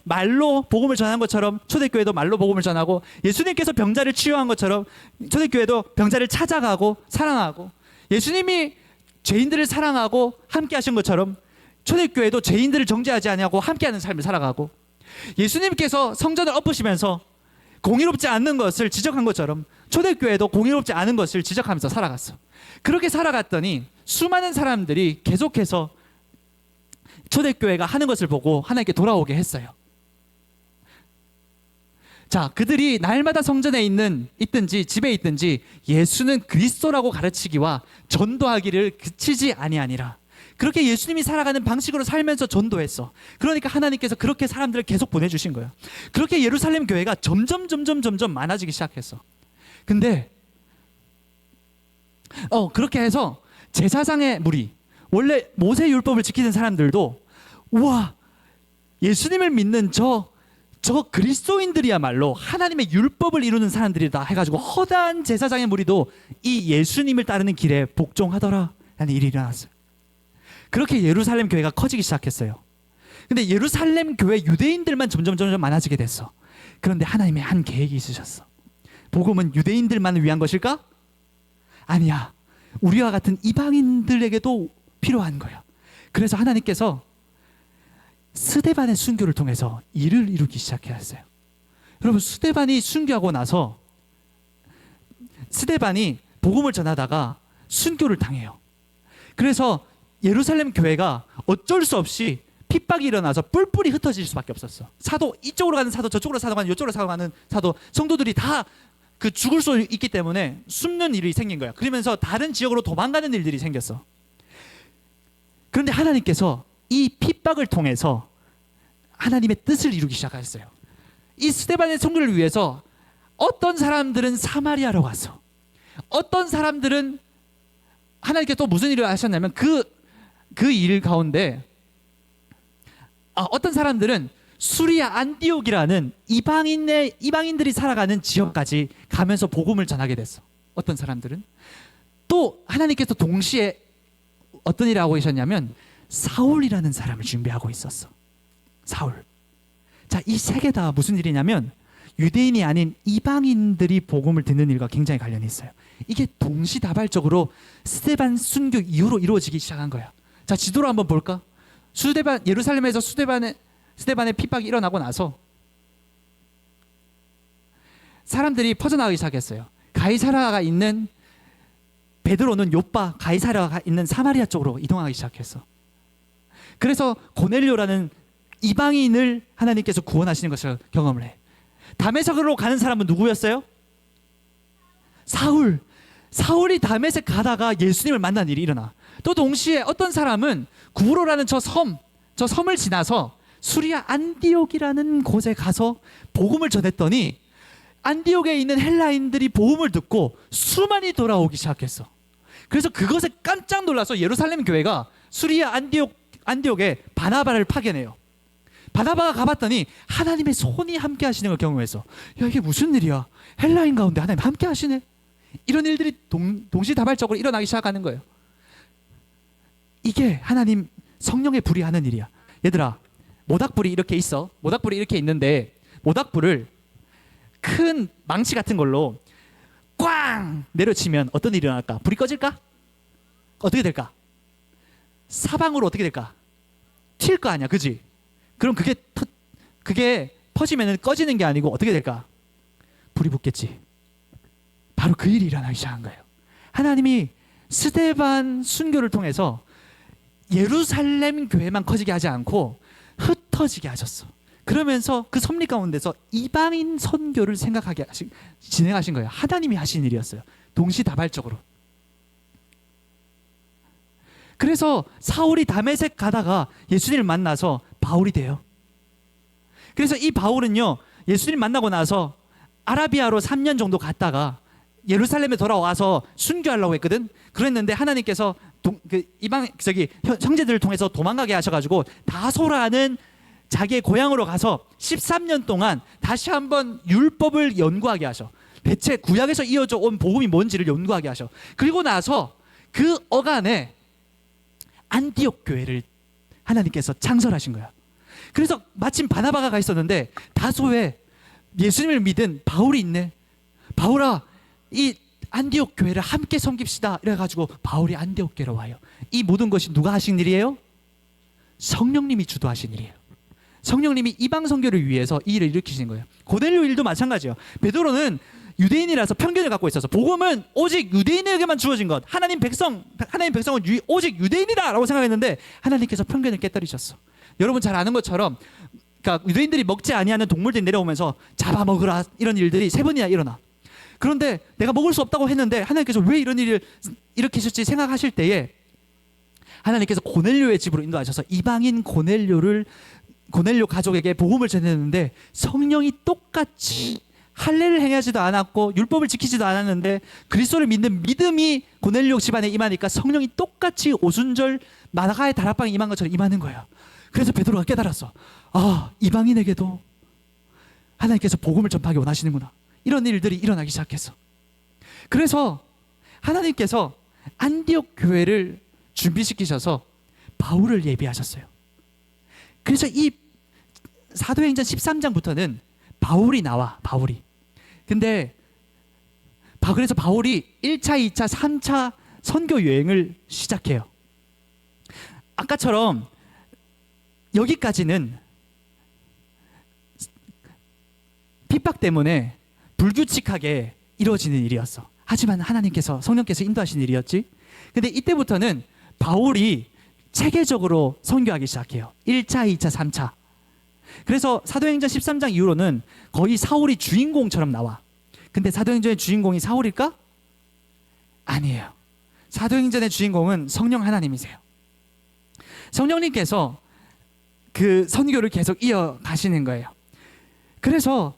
말로 복음을 전한 것처럼 초대교회도 말로 복음을 전하고, 예수님께서 병자를 치유한 것처럼 초대교회도 병자를 찾아가고 사랑하고, 예수님이 죄인들을 사랑하고 함께 하신 것처럼 초대교회도 죄인들을 정죄하지 아니하고 함께하는 삶을 살아가고, 예수님께서 성전을 엎으시면서 공의롭지 않는 것을 지적한 것처럼 초대교회도 공의롭지 않은 것을 지적하면서 살아갔어. 그렇게 살아갔더니 수많은 사람들이 계속해서 초대교회가 하는 것을 보고 하나님께 돌아오게 했어요. 자, 그들이 날마다 성전에 있든지 집에 있든지 예수는 그리스도라고 가르치기와 전도하기를 그치지 아니하니라. 그렇게 예수님이 살아가는 방식으로 살면서 전도했어. 그러니까 하나님께서 그렇게 사람들을 계속 보내주신 거예요. 그렇게 예루살렘 교회가 점점 많아지기 시작했어. 근데 그렇게 해서 제사장의 무리, 원래 모세 율법을 지키는 사람들도 우와, 예수님을 믿는 저 그리스도인들이야말로 하나님의 율법을 이루는 사람들이다 해가지고 허다한 제사장의 무리도 이 예수님을 따르는 길에 복종하더라 라는 일이 일어났어요. 그렇게 예루살렘 교회가 커지기 시작했어요. 근데 예루살렘 교회 유대인들만 점점 많아지게 됐어. 그런데 하나님의 한 계획이 있으셨어. 복음은 유대인들만 위한 것일까? 아니야. 우리와 같은 이방인들에게도 필요한 거야. 그래서 하나님께서 스데반의 순교를 통해서 일을 이루기 시작했어요. 여러분, 스데반이 순교하고 나서 스데반이 복음을 전하다가 순교를 당해요. 그래서 예루살렘 교회가 어쩔 수 없이 핍박이 일어나서 뿔뿔이 흩어질 수밖에 없었어. 사도, 이쪽으로 가는 사도, 저쪽으로 사도 가는, 이쪽으로 사도 가는 사도, 성도들이 다 그 죽을 수 있기 때문에 숨는 일이 생긴 거야. 그러면서 다른 지역으로 도망가는 일들이 생겼어. 그런데 하나님께서 이 핍박을 통해서 하나님의 뜻을 이루기 시작했어요. 이 스데반의 선교를 위해서 어떤 사람들은 사마리아로 갔어. 어떤 사람들은 하나님께 또 무슨 일을 하셨냐면 그 일 가운데 어떤 사람들은 수리아 안디옥이라는 이방인들이 살아가는 지역까지 가면서 복음을 전하게 됐어. 어떤 사람들은 또 하나님께서 동시에 어떤 일을 하고 계셨냐면 사울이라는 사람을 준비하고 있었어. 사울. 자, 이 세 개 다 무슨 일이냐면 유대인이 아닌 이방인들이 복음을 듣는 일과 굉장히 관련이 있어요. 이게 동시다발적으로 스데반 순교 이후로 이루어지기 시작한 거야. 자, 지도로 한번 볼까? 예루살렘에서 스데반의 핍박이 일어나고 나서 사람들이 퍼져나가기 시작했어요. 가이사랴가 있는 베드로는 요빠, 가이사랴가 있는 사마리아 쪽으로 이동하기 시작했어. 그래서 고넬료라는 이방인을 하나님께서 구원하시는 것을 경험을 해. 다메섹으로 가는 사람은 누구였어요? 사울이 다메섹 가다가 예수님을 만난 일이 일어나. 또 동시에 어떤 사람은 구브로라는 저 섬을 지나서 수리아 안디옥이라는 곳에 가서 복음을 전했더니 안디옥에 있는 헬라인들이 복음을 듣고 수많이 돌아오기 시작했어. 그래서 그것에 깜짝 놀라서 예루살렘 교회가 수리아 안디옥에 바나바를 파견해요. 바나바가 가봤더니 하나님의 손이 함께 하시는 걸 경험해서, 야, 이게 무슨 일이야? 헬라인 가운데 하나님 함께 하시네? 이런 일들이 동시다발적으로 일어나기 시작하는 거예요. 이게 하나님 성령의 불이 하는 일이야. 얘들아, 모닥불이 이렇게 있어. 모닥불이 이렇게 있는데 모닥불을 큰 망치 같은 걸로 꽝 내려치면 어떤 일이 일어날까? 불이 꺼질까? 어떻게 될까? 사방으로 어떻게 될까? 튈 거 아니야, 그지? 그럼 그게 퍼지면 꺼지는 게 아니고 어떻게 될까? 불이 붙겠지. 바로 그 일이 일어나기 시작한 거예요. 하나님이 스데반 순교를 통해서 예루살렘 교회만 커지게 하지 않고 흩어지게 하셨어. 그러면서 그 섭리 가운데서 이방인 선교를 진행하신 거예요. 하나님이 하신 일이었어요. 동시다발적으로. 그래서 사울이 다메섹 가다가 예수님을 만나서 바울이 돼요. 그래서 이 바울은요, 예수님 만나고 나서 아라비아로 3년 정도 갔다가 예루살렘에 돌아와서 순교하려고 했거든. 그랬는데 하나님께서 형제들을 통해서 도망가게 하셔가지고 다소라는 자기의 고향으로 가서 13년 동안 다시 한번 율법을 연구하게 하셔. 대체 구약에서 이어져 온 복음이 뭔지를 연구하게 하셔. 그리고 나서 그 어간에 안디옥 교회를 하나님께서 창설하신 거야. 그래서 마침 바나바가 가 있었는데 다소에 예수님을 믿은 바울이 있네. 바울아, 이 안디옥 교회를 함께 섬깁시다. 이래가지고 바울이 안디옥 교회로 와요. 이 모든 것이 누가 하신 일이에요? 성령님이 주도하신 일이에요. 성령님이 이방 선교를 위해서 이 일을 일으키신 거예요. 고넬료 일도 마찬가지예요. 베드로는 유대인이라서 편견을 갖고 있어서 복음은 오직 유대인에게만 주어진 것, 하나님 백성은 오직 유대인이다라고 생각했는데 하나님께서 편견을 깨뜨리셨어. 여러분 잘 아는 것처럼, 그러니까 유대인들이 먹지 아니하는 동물들이 내려오면서 잡아먹으라, 이런 일들이 3번이나 일어나. 그런데 내가 먹을 수 없다고 했는데 하나님께서 왜 이런 일을 일으키실지 생각하실 때에 하나님께서 고넬료의 집으로 인도하셔서 이방인 고넬료 가족에게 복음을 전했는데 성령이 똑같이 할례를 행하지도 않았고 율법을 지키지도 않았는데 그리스도를 믿는 믿음이 고넬료 집안에 임하니까 성령이 똑같이 오순절 마다가의 다락방에 임한 것처럼 임하는 거예요. 그래서 베드로가 깨달았어. 아, 이방인에게도 하나님께서 복음을 전파하기 원하시는구나. 이런 일들이 일어나기 시작했어. 그래서 하나님께서 안디옥 교회를 준비시키셔서 바울을 예비하셨어요. 그래서 이 사도행전 13장부터는 바울이 나와. 근데 그래서 바울이 1차, 2차, 3차 선교 여행을 시작해요. 아까처럼 여기까지는 핍박 때문에 불규칙하게 이루어지는 일이었어. 하지만 하나님께서, 성령께서 인도하신 일이었지. 근데 이때부터는 바울이 체계적으로 선교하기 시작해요. 1차, 2차, 3차. 그래서 사도행전 13장 이후로는 거의 사울이 주인공처럼 나와. 근데 사도행전의 주인공이 사울일까? 아니에요. 사도행전의 주인공은 성령 하나님이세요. 성령님께서 그 선교를 계속 이어가시는 거예요. 그래서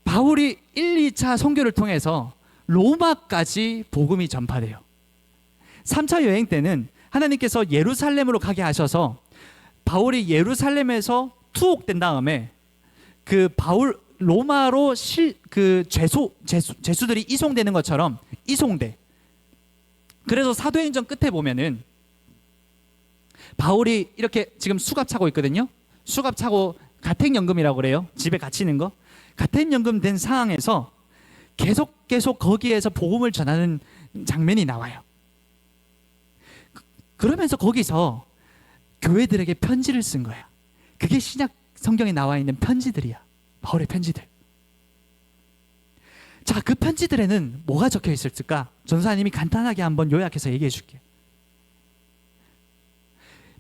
바울이 1, 2차 선교를 통해서 로마까지 복음이 전파돼요. 3차 여행 때는 하나님께서 예루살렘으로 가게 하셔서 바울이 예루살렘에서 투옥된 다음에 그 바울 로마로 죄수들이 이송되는 것처럼 이송돼. 그래서 사도행전 끝에 보면은 바울이 이렇게 지금 수갑 차고 있거든요. 수갑 차고 가택연금이라고 그래요. 집에 갇히는 거. 가택연금 된 상황에서 계속 거기에서 복음을 전하는 장면이 나와요. 그러면서 거기서 교회들에게 편지를 쓴 거야. 그게 신약 성경에 나와 있는 편지들이야. 바울의 편지들. 자, 그 편지들에는 뭐가 적혀 있을까? 전사님이 간단하게 한번 요약해서 얘기해 줄게요.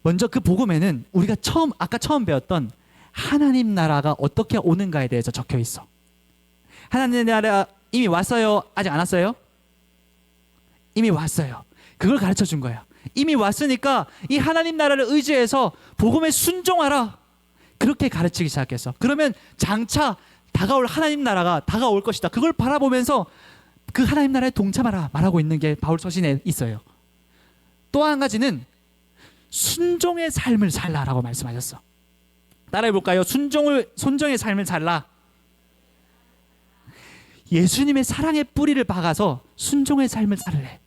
먼저 그 복음에는 우리가 아까 처음 배웠던 하나님 나라가 어떻게 오는가에 대해서 적혀 있어. 하나님 나라 이미 왔어요? 아직 안 왔어요? 이미 왔어요. 그걸 가르쳐 준 거야. 이미 왔으니까 이 하나님 나라를 의지해서 복음에 순종하라. 그렇게 가르치기 시작했어. 그러면 장차 다가올 하나님 나라가 다가올 것이다. 그걸 바라보면서 그 하나님 나라에 동참하라 말하고 있는 게 바울 서신에 있어요. 또 한 가지는 순종의 삶을 살라라고 말씀하셨어. 따라해 볼까요? 순종의 삶을 살라. 예수님의 사랑의 뿌리를 박아서 순종의 삶을 살래.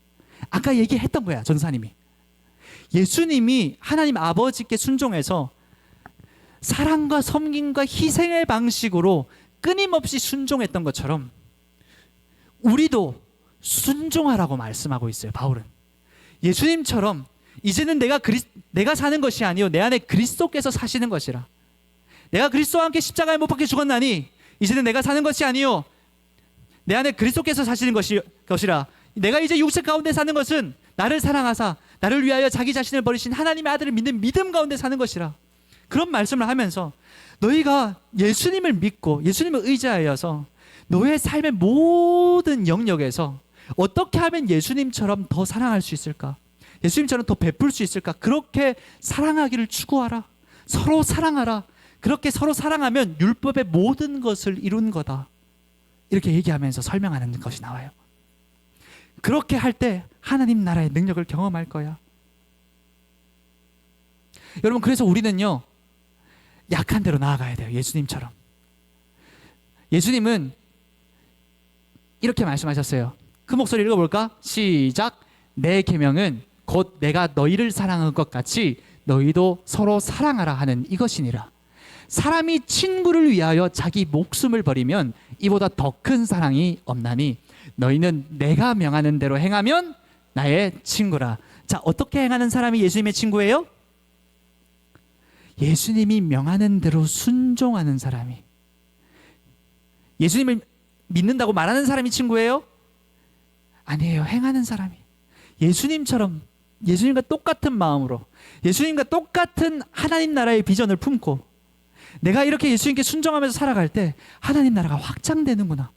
아까 얘기했던 거야, 전사님이. 예수님이 하나님 아버지께 순종해서 사랑과 섬김과 희생의 방식으로 끊임없이 순종했던 것처럼 우리도 순종하라고 말씀하고 있어요, 바울은. 예수님처럼 이제는 내가 사는 것이 아니요 내 안에 그리스도께서 사시는 것이라. 내가 그리스도와 함께 십자가에 못 박혀 죽었나니 이제는 내가 사는 것이 아니요 내 안에 그리스도께서 사시는 것이라. 내가 이제 육체 가운데 사는 것은 나를 사랑하사 나를 위하여 자기 자신을 버리신 하나님의 아들을 믿는 믿음 가운데 사는 것이라. 그런 말씀을 하면서 너희가 예수님을 믿고 예수님을 의지하여서 너의 삶의 모든 영역에서 어떻게 하면 예수님처럼 더 사랑할 수 있을까? 예수님처럼 더 베풀 수 있을까? 그렇게 사랑하기를 추구하라. 서로 사랑하라. 그렇게 서로 사랑하면 율법의 모든 것을 이룬 거다. 이렇게 얘기하면서 설명하는 것이 나와요. 그렇게 할 때 하나님 나라의 능력을 경험할 거야. 여러분, 그래서 우리는요 약한 대로 나아가야 돼요. 예수님처럼. 예수님은 이렇게 말씀하셨어요. 그 목소리 읽어볼까? 시작. 내 계명은 곧 내가 너희를 사랑한 것 같이 너희도 서로 사랑하라 하는 이것이니라. 사람이 친구를 위하여 자기 목숨을 버리면 이보다 더 큰 사랑이 없나니 너희는 내가 명하는 대로 행하면 나의 친구라. 자, 어떻게 행하는 사람이 예수님의 친구예요? 예수님이 명하는 대로 순종하는 사람이. 예수님을 믿는다고 말하는 사람이 친구예요? 아니에요. 행하는 사람이. 예수님과 똑같은 마음으로 예수님과 똑같은 하나님 나라의 비전을 품고 내가 이렇게 예수님께 순종하면서 살아갈 때 하나님 나라가 확장되는구나.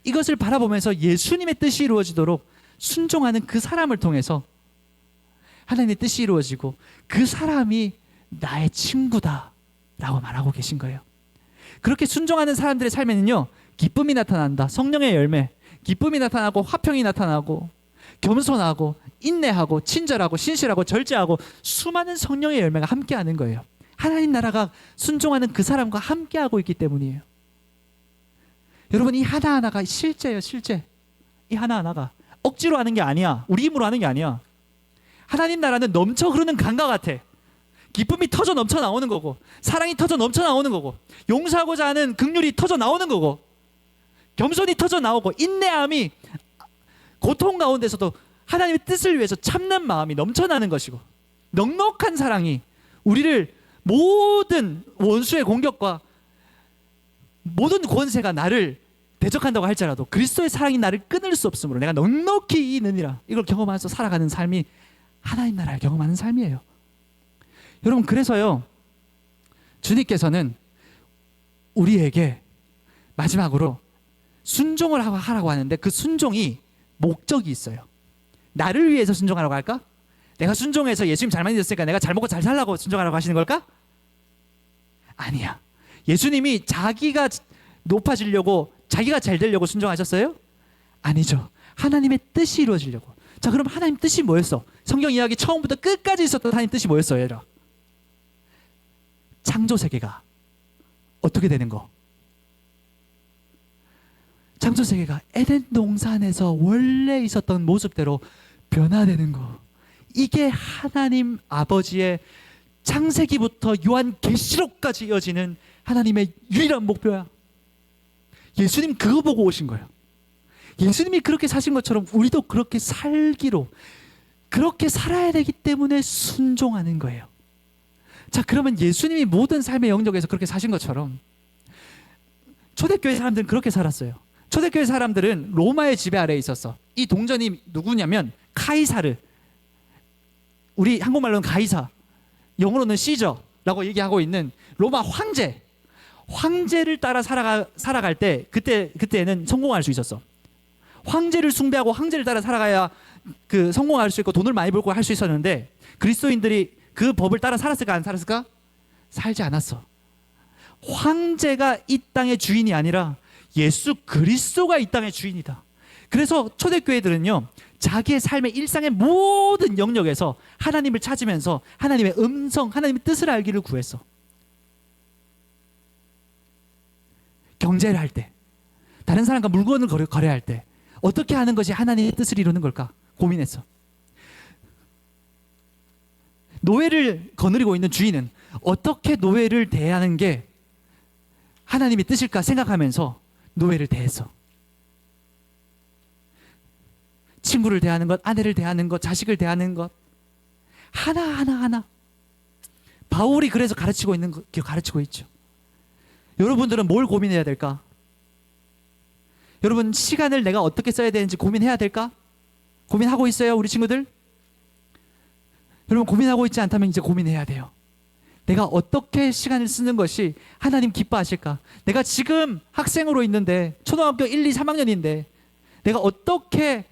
이것을 바라보면서 예수님의 뜻이 이루어지도록 순종하는 그 사람을 통해서 하나님의 뜻이 이루어지고 그 사람이 나의 친구다 라고 말하고 계신 거예요. 그렇게 순종하는 사람들의 삶에는요 기쁨이 나타난다. 성령의 열매, 기쁨이 나타나고 화평이 나타나고 겸손하고 인내하고 친절하고 신실하고 절제하고 수많은 성령의 열매가 함께하는 거예요. 하나님 나라가 순종하는 그 사람과 함께하고 있기 때문이에요. 여러분, 이 하나하나가 실제예요. 실제. 이 하나하나가 억지로 하는 게 아니야. 우리 힘으로 하는 게 아니야. 하나님 나라는 넘쳐 흐르는 강과 같아. 기쁨이 터져 넘쳐 나오는 거고, 사랑이 터져 넘쳐 나오는 거고, 용서하고자 하는 긍휼이 터져 나오는 거고, 겸손이 터져 나오고, 인내함이 고통 가운데서도 하나님의 뜻을 위해서 참는 마음이 넘쳐나는 것이고, 넉넉한 사랑이 우리를 모든 원수의 공격과 모든 권세가 나를 대적한다고 할지라도 그리스도의 사랑이 나를 끊을 수 없으므로 내가 넉넉히 있느니라. 이걸 경험하면서 살아가는 삶이 하나님 나라를 경험하는 삶이에요. 여러분, 그래서요 주님께서는 우리에게 마지막으로 순종을 하라고 하는데 그 순종이 목적이 있어요. 나를 위해서 순종하라고 할까? 내가 순종해서 예수님 잘 만났으니까 내가 잘 먹고 잘 살라고 순종하라고 하시는 걸까? 아니야. 예수님이 자기가 높아지려고, 자기가 잘 되려고 순종하셨어요? 아니죠. 하나님의 뜻이 이루어지려고. 자, 그럼 하나님 뜻이 뭐였어? 성경 이야기 처음부터 끝까지 있었던 하나님 뜻이 뭐였어요? 얘들아, 창조 세계가 어떻게 되는 거? 창조 세계가 에덴 동산에서 원래 있었던 모습대로 변화되는 거. 이게 하나님 아버지의 창세기부터 요한계시록까지 이어지는 하나님의 유일한 목표야. 예수님 그거 보고 오신 거예요. 예수님이 그렇게 사신 것처럼 우리도 그렇게 살기로, 그렇게 살아야 되기 때문에 순종하는 거예요. 자, 그러면 예수님이 모든 삶의 영역에서 그렇게 사신 것처럼 초대교회 사람들은 그렇게 살았어요. 초대교회 사람들은 로마의 지배 아래에 있었어. 이 동전이 누구냐면 카이사르, 우리 한국말로는 가이사, 영어로는 시저라고 얘기하고 있는 로마 황제를 따라 살아갈 때 그때는 성공할 수 있었어. 황제를 숭배하고 황제를 따라 살아가야 그 성공할 수 있고 돈을 많이 벌고 할 수 있었는데, 그리스도인들이 그 법을 따라 살았을까 안 살았을까? 살지 않았어. 황제가 이 땅의 주인이 아니라 예수 그리스도가 이 땅의 주인이다. 그래서 초대교회들은요, 자기의 삶의 일상의 모든 영역에서 하나님을 찾으면서 하나님의 음성, 하나님의 뜻을 알기를 구했어. 경제를 할 때, 다른 사람과 물건을 거래할 때 어떻게 하는 것이 하나님의 뜻을 이루는 걸까 고민했어. 노예를 거느리고 있는 주인은 어떻게 노예를 대하는 게 하나님의 뜻일까 생각하면서 노예를 대했어. 친구를 대하는 것, 아내를 대하는 것, 자식을 대하는 것, 하나 바울이 그래서 가르치고 있죠. 여러분들은 뭘 고민해야 될까? 여러분, 시간을 내가 어떻게 써야 되는지 고민해야 될까? 고민하고 있어요, 우리 친구들? 여러분, 고민하고 있지 않다면 이제 고민해야 돼요. 내가 어떻게 시간을 쓰는 것이 하나님 기뻐하실까? 내가 지금 학생으로 있는데, 초등학교 1, 2, 3학년인데 내가 어떻게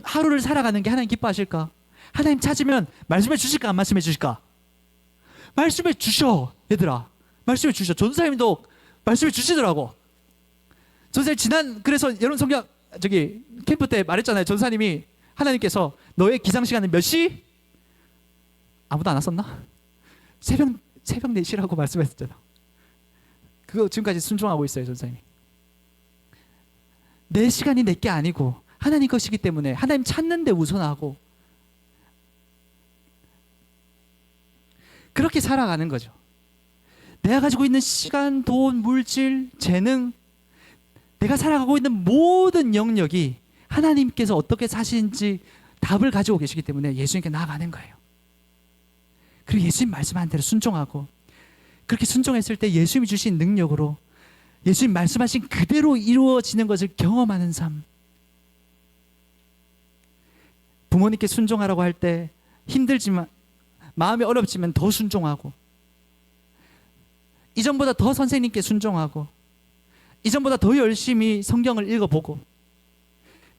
하루를 살아가는 게 하나님 기뻐하실까? 하나님 찾으면 말씀해 주실까, 안 말씀해 주실까? 말씀해 주셔, 얘들아. 말씀해 주셔. 전사님도 말씀해 주시더라고. 전사님 그래서 여러분 성경 캠프 때 말했잖아요. 전사님이 하나님께서 너의 기상 시간은 몇 시? 아무도 안 왔었나? 새벽 4시라고 말씀했었잖아. 그거 지금까지 순종하고 있어요, 전사님이. 내 시간이 내 게 아니고 하나님 것이기 때문에 하나님 찾는 데 우선하고 그렇게 살아가는 거죠. 내가 가지고 있는 시간, 돈, 물질, 재능, 내가 살아가고 있는 모든 영역이 하나님께서 어떻게 사시는지 답을 가지고 계시기 때문에 예수님께 나아가는 거예요. 그리고 예수님 말씀한 대로 순종하고, 그렇게 순종했을 때 예수님이 주신 능력으로 예수님 말씀하신 그대로 이루어지는 것을 경험하는 삶. 부모님께 순종하라고 할 때 힘들지만, 마음이 어렵지만 더 순종하고, 이전보다 더 선생님께 순종하고, 이전보다 더 열심히 성경을 읽어보고,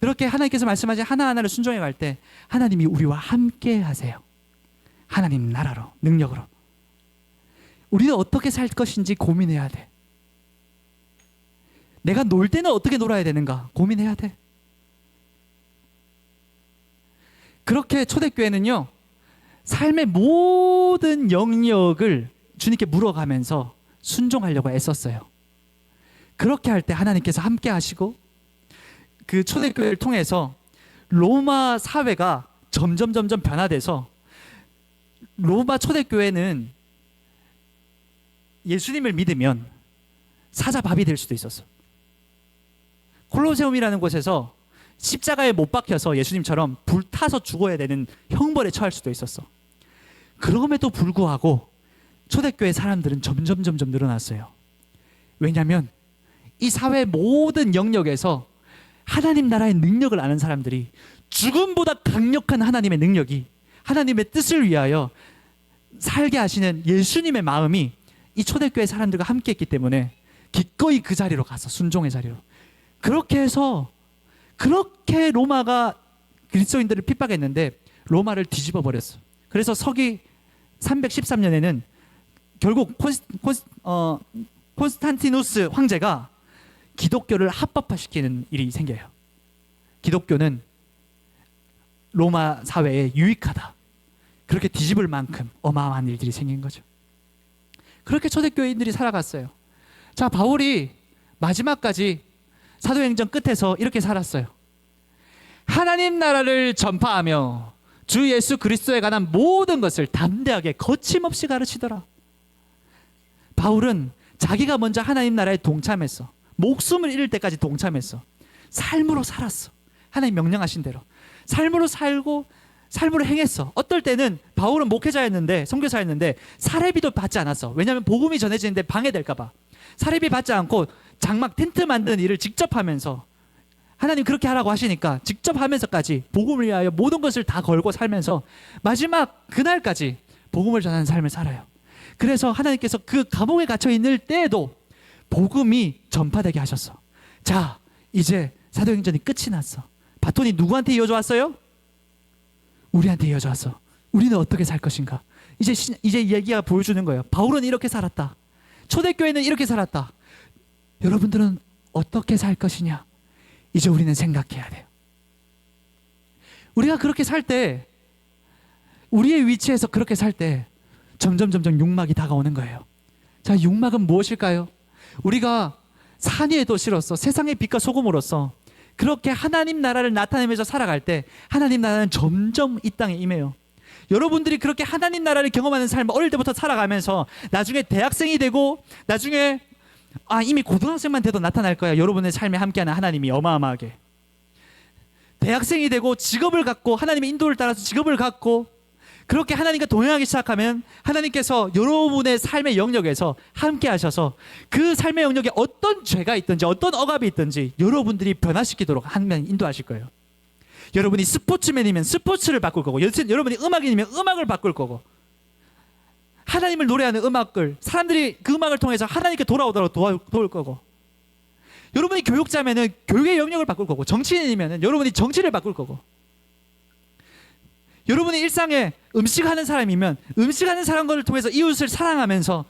그렇게 하나님께서 말씀하신 하나하나를 순종해 갈 때 하나님이 우리와 함께 하세요. 하나님 나라로, 능력으로. 우리는 어떻게 살 것인지 고민해야 돼. 내가 놀 때는 어떻게 놀아야 되는가 고민해야 돼. 그렇게 초대교회는요, 삶의 모든 영역을 주님께 물어가면서 순종하려고 애썼어요. 그렇게 할 때 하나님께서 함께 하시고, 그 초대교회를 통해서 로마 사회가 점점 변화돼서, 로마 초대교회는 예수님을 믿으면 사자밥이 될 수도 있었어. 콜로세움이라는 곳에서 십자가에 못 박혀서 예수님처럼 불타서 죽어야 되는 형벌에 처할 수도 있었어. 그럼에도 불구하고 초대교회 사람들은 점점 늘어났어요. 왜냐하면 이 사회 모든 영역에서 하나님 나라의 능력을 아는 사람들이, 죽음보다 강력한 하나님의 능력이, 하나님의 뜻을 위하여 살게 하시는 예수님의 마음이 이 초대교회 사람들과 함께 했기 때문에 기꺼이 그 자리로 가서, 순종의 자리로. 그렇게 해서, 그렇게 로마가 그리스도인들을 핍박했는데 로마를 뒤집어 버렸어. 그래서 서기 313년에는 결국 콘스탄티누스 황제가 기독교를 합법화시키는 일이 생겨요. 기독교는 로마 사회에 유익하다, 그렇게 뒤집을 만큼 어마어마한 일들이 생긴 거죠. 그렇게 초대교회인들이 살아갔어요. 자, 바울이 마지막까지 사도행전 끝에서 이렇게 살았어요. 하나님 나라를 전파하며 주 예수 그리스도에 관한 모든 것을 담대하게 거침없이 가르치더라. 바울은 자기가 먼저 하나님 나라에 동참했어. 목숨을 잃을 때까지 동참했어. 삶으로 살았어. 하나님 명령하신 대로 삶으로 살고 삶으로 행했어. 어떨 때는 바울은 목회자였는데, 선교사였는데 사례비도 받지 않았어. 왜냐하면 복음이 전해지는데 방해될까 봐. 사례비 받지 않고 장막 텐트 만드는 일을 직접 하면서, 하나님 그렇게 하라고 하시니까 직접 하면서까지 복음을 위하여 모든 것을 다 걸고 살면서 마지막 그날까지 복음을 전하는 삶을 살아요. 그래서 하나님께서 그 감옥에 갇혀 있는 때에도 복음이 전파되게 하셨어. 자, 이제 사도행전이 끝이 났어. 바톤이 누구한테 이어져 왔어요? 우리한테 이어져 왔어. 우리는 어떻게 살 것인가? 이제 얘기가 보여주는 거예요. 바울은 이렇게 살았다. 초대교회는 이렇게 살았다. 여러분들은 어떻게 살 것이냐? 이제 우리는 생각해야 돼요. 우리가 그렇게 살 때, 우리의 위치에서 그렇게 살 때 점점 육막이 다가오는 거예요. 자, 육막은 무엇일까요? 우리가 산 위의 도시로서, 세상의 빛과 소금으로서 그렇게 하나님 나라를 나타내면서 살아갈 때 하나님 나라는 점점 이 땅에 임해요. 여러분들이 그렇게 하나님 나라를 경험하는 삶을 어릴 때부터 살아가면서 나중에 대학생이 되고, 나중에 이미 고등학생만 돼도 나타날 거야. 여러분의 삶에 함께하는 하나님이 어마어마하게. 대학생이 되고 직업을 갖고, 하나님의 인도를 따라서 직업을 갖고, 그렇게 하나님과 동행하기 시작하면 하나님께서 여러분의 삶의 영역에서 함께 하셔서 그 삶의 영역에 어떤 죄가 있든지 어떤 억압이 있든지 여러분들이 변화시키도록 하나님 인도하실 거예요. 여러분이 스포츠맨이면 스포츠를 바꿀 거고, 여러분이 음악인이면 음악을 바꿀 거고, 하나님을 노래하는 음악을, 사람들이 그 음악을 통해서 하나님께 돌아오도록 도울 거고, 여러분이 교육자면은 교육의 영역을 바꿀 거고, 정치인이면은 여러분이 정치를 바꿀 거고, 여러분이 일상에 음식하는 사람이면 음식하는 사람을 통해서 이웃을 사랑하면서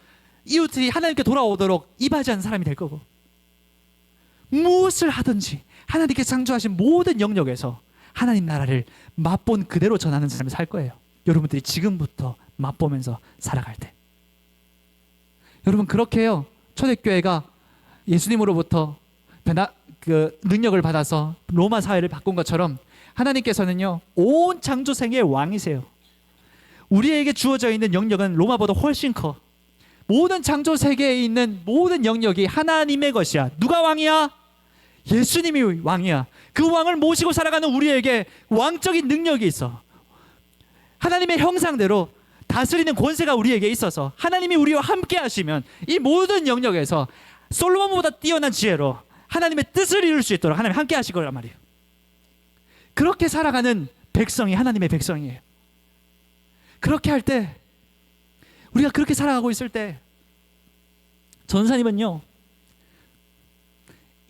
이웃이 하나님께 돌아오도록 이바지하는 사람이 될 거고, 무엇을 하든지 하나님께서 창조하신 모든 영역에서 하나님 나라를 맛본 그대로 전하는 삶을 살 거예요. 여러분들이 지금부터 맛보면서 살아갈 때. 여러분, 그렇게 해요. 초대교회가 예수님으로부터 능력을 받아서 로마 사회를 바꾼 것처럼 하나님께서는요, 온 창조세계의 왕이세요. 우리에게 주어져 있는 영역은 로마보다 훨씬 커. 모든 창조세계에 있는 모든 영역이 하나님의 것이야. 누가 왕이야? 예수님이 왕이야. 그 왕을 모시고 살아가는 우리에게 왕적인 능력이 있어. 하나님의 형상대로 다스리는 권세가 우리에게 있어서 하나님이 우리와 함께 하시면 이 모든 영역에서 솔로몬보다 뛰어난 지혜로 하나님의 뜻을 이룰 수 있도록 하나님 함께 하실 거란 말이에요. 그렇게 살아가는 백성이 하나님의 백성이에요. 그렇게 할 때, 우리가 그렇게 살아가고 있을 때 전사님은요,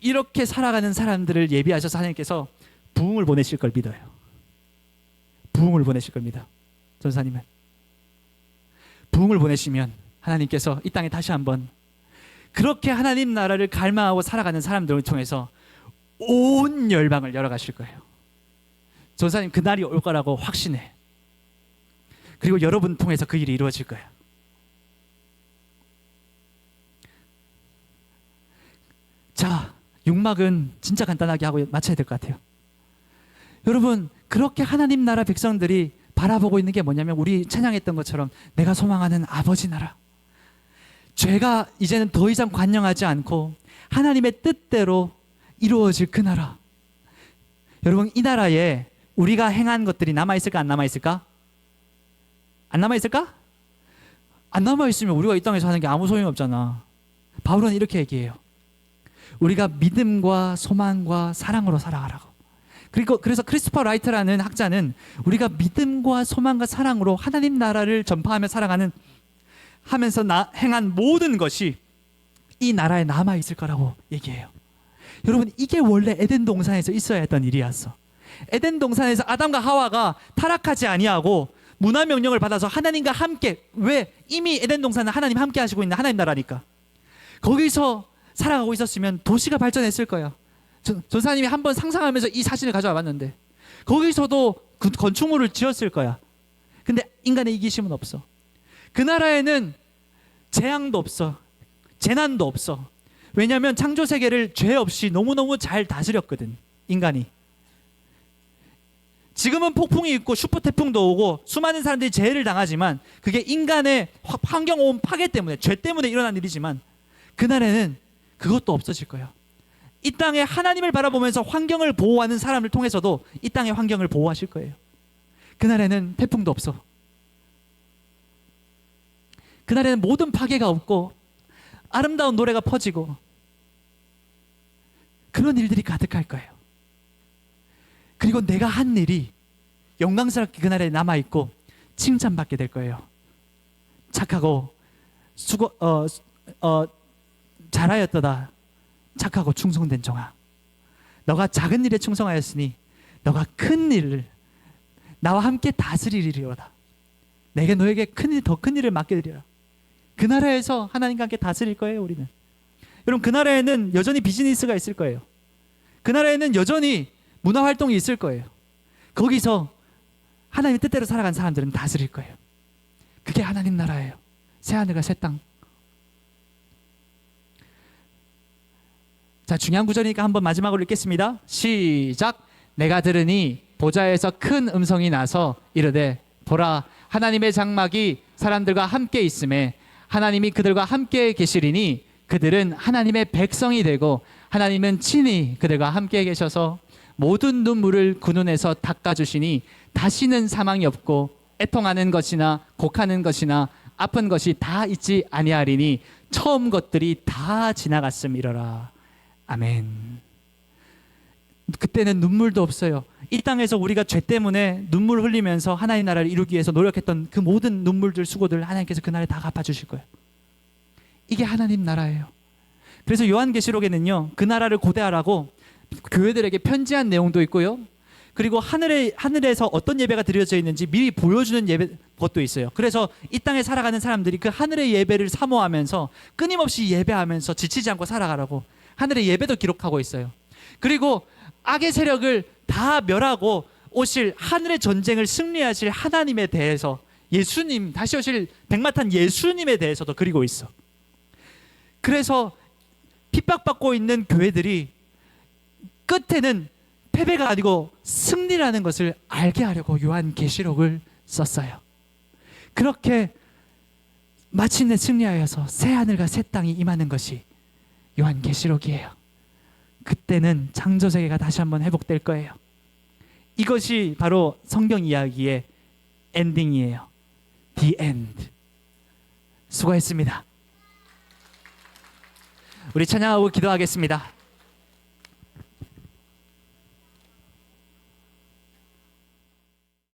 이렇게 살아가는 사람들을 예비하셔서 하나님께서 부흥을 보내실 걸 믿어요. 부흥을 보내실 겁니다. 전사님은 부흥을 보내시면 하나님께서 이 땅에 다시 한번 그렇게 하나님 나라를 갈망하고 살아가는 사람들을 통해서 온 열방을 열어가실 거예요. 전사님, 그날이 올 거라고 확신해. 그리고 여러분 통해서 그 일이 이루어질 거예요. 자, 육막은 진짜 간단하게 하고 마쳐야 될 것 같아요. 여러분, 그렇게 하나님 나라 백성들이 바라보고 있는 게 뭐냐면, 우리 찬양했던 것처럼 내가 소망하는 아버지 나라. 죄가 이제는 더 이상 관영하지 않고 하나님의 뜻대로 이루어질 그 나라. 여러분, 이 나라에 우리가 행한 것들이 남아있을까 안 남아있을까? 안 남아있을까? 안 남아있으면 우리가 이 땅에서 하는 게 아무 소용이 없잖아. 바울은 이렇게 얘기해요. 우리가 믿음과 소망과 사랑으로 살아가라고. 그래서 크리스토퍼 라이트라는 학자는 우리가 믿음과 소망과 사랑으로 하나님 나라를 전파하며 살아가는 하면서 행한 모든 것이 이 나라에 남아있을 거라고 얘기해요. 여러분, 이게 원래 에덴 동산에서 있어야 했던 일이었어. 에덴 동산에서 아담과 하와가 타락하지 아니하고 문화 명령을 받아서 하나님과 함께, 왜? 이미 에덴 동산은 하나님 함께 하시고 있는 하나님 나라니까. 거기서 살아가고 있었으면 도시가 발전했을 거야. 전사님이 한번 상상하면서 이 사진을 가져와 봤는데 거기서도 그 건축물을 지었을 거야. 근데 인간의 이기심은 없어. 그 나라에는 재앙도 없어, 재난도 없어. 왜냐하면 창조세계를 죄 없이 너무너무 잘 다스렸거든, 인간이. 지금은 폭풍이 있고 슈퍼태풍도 오고 수많은 사람들이 재해를 당하지만 그게 인간의 환경오염 파괴 때문에, 죄 때문에 일어난 일이지만, 그날에는 그것도 없어질 거예요. 이 땅에 하나님을 바라보면서 환경을 보호하는 사람을 통해서도 이 땅의 환경을 보호하실 거예요. 그날에는 태풍도 없어. 그날에는 모든 파괴가 없고 아름다운 노래가 퍼지고 그런 일들이 가득할 거예요. 그리고 내가 한 일이 영광스럽게 그날에 남아있고 칭찬받게 될 거예요. 착하고 잘하였도다. 착하고 충성된 종아, 너가 작은 일에 충성하였으니 너가 큰 일을 나와 함께 다스리리로다. 내게 너에게 더 큰 일을 맡겨드리라. 그 나라에서 하나님과 함께 다스릴 거예요. 우리는 여러분, 그 나라에는 여전히 비즈니스가 있을 거예요. 그 나라에는 여전히 문화활동이 있을 거예요. 거기서 하나님의 뜻대로 살아간 사람들은 다스릴 거예요. 그게 하나님 나라예요. 새하늘과 새 땅. 자, 중요한 구절이니까 한번 마지막으로 읽겠습니다. 시작. 내가 들으니 보좌에서 큰 음성이 나서 이르되 보라, 하나님의 장막이 사람들과 함께 있음에 하나님이 그들과 함께 계시리니 그들은 하나님의 백성이 되고 하나님은 친히 그들과 함께 계셔서 모든 눈물을 그 눈에서 닦아주시니 다시는 사망이 없고 애통하는 것이나 곡하는 것이나 아픈 것이 다 있지 아니하리니 처음 것들이 다 지나갔음이로라. 아멘. 그때는 눈물도 없어요. 이 땅에서 우리가 죄 때문에 눈물 흘리면서 하나님 나라를 이루기 위해서 노력했던 그 모든 눈물들, 수고들 하나님께서 그날에 다 갚아주실 거예요. 이게 하나님 나라예요. 그래서 요한계시록에는요, 그 나라를 고대하라고 교회들에게 편지한 내용도 있고요, 그리고 하늘에서 어떤 예배가 드려져 있는지 미리 보여주는 예배 것도 있어요. 그래서 이 땅에 살아가는 사람들이 그 하늘의 예배를 사모하면서 끊임없이 예배하면서 지치지 않고 살아가라고 하늘의 예배도 기록하고 있어요. 그리고 악의 세력을 다 멸하고 오실 하늘의 전쟁을 승리하실 하나님에 대해서, 예수님, 다시 오실 백마탄 예수님에 대해서도 그리고 있어. 그래서 핍박받고 있는 교회들이 끝에는 패배가 아니고 승리라는 것을 알게 하려고 요한계시록을 썼어요. 그렇게 마침내 승리하여서 새 하늘과 새 땅이 임하는 것이 요한계시록이에요. 그때는 창조세계가 다시 한번 회복될 거예요. 이것이 바로 성경 이야기의 엔딩이에요. The end. 수고했습니다. 우리 찬양하고 기도하겠습니다.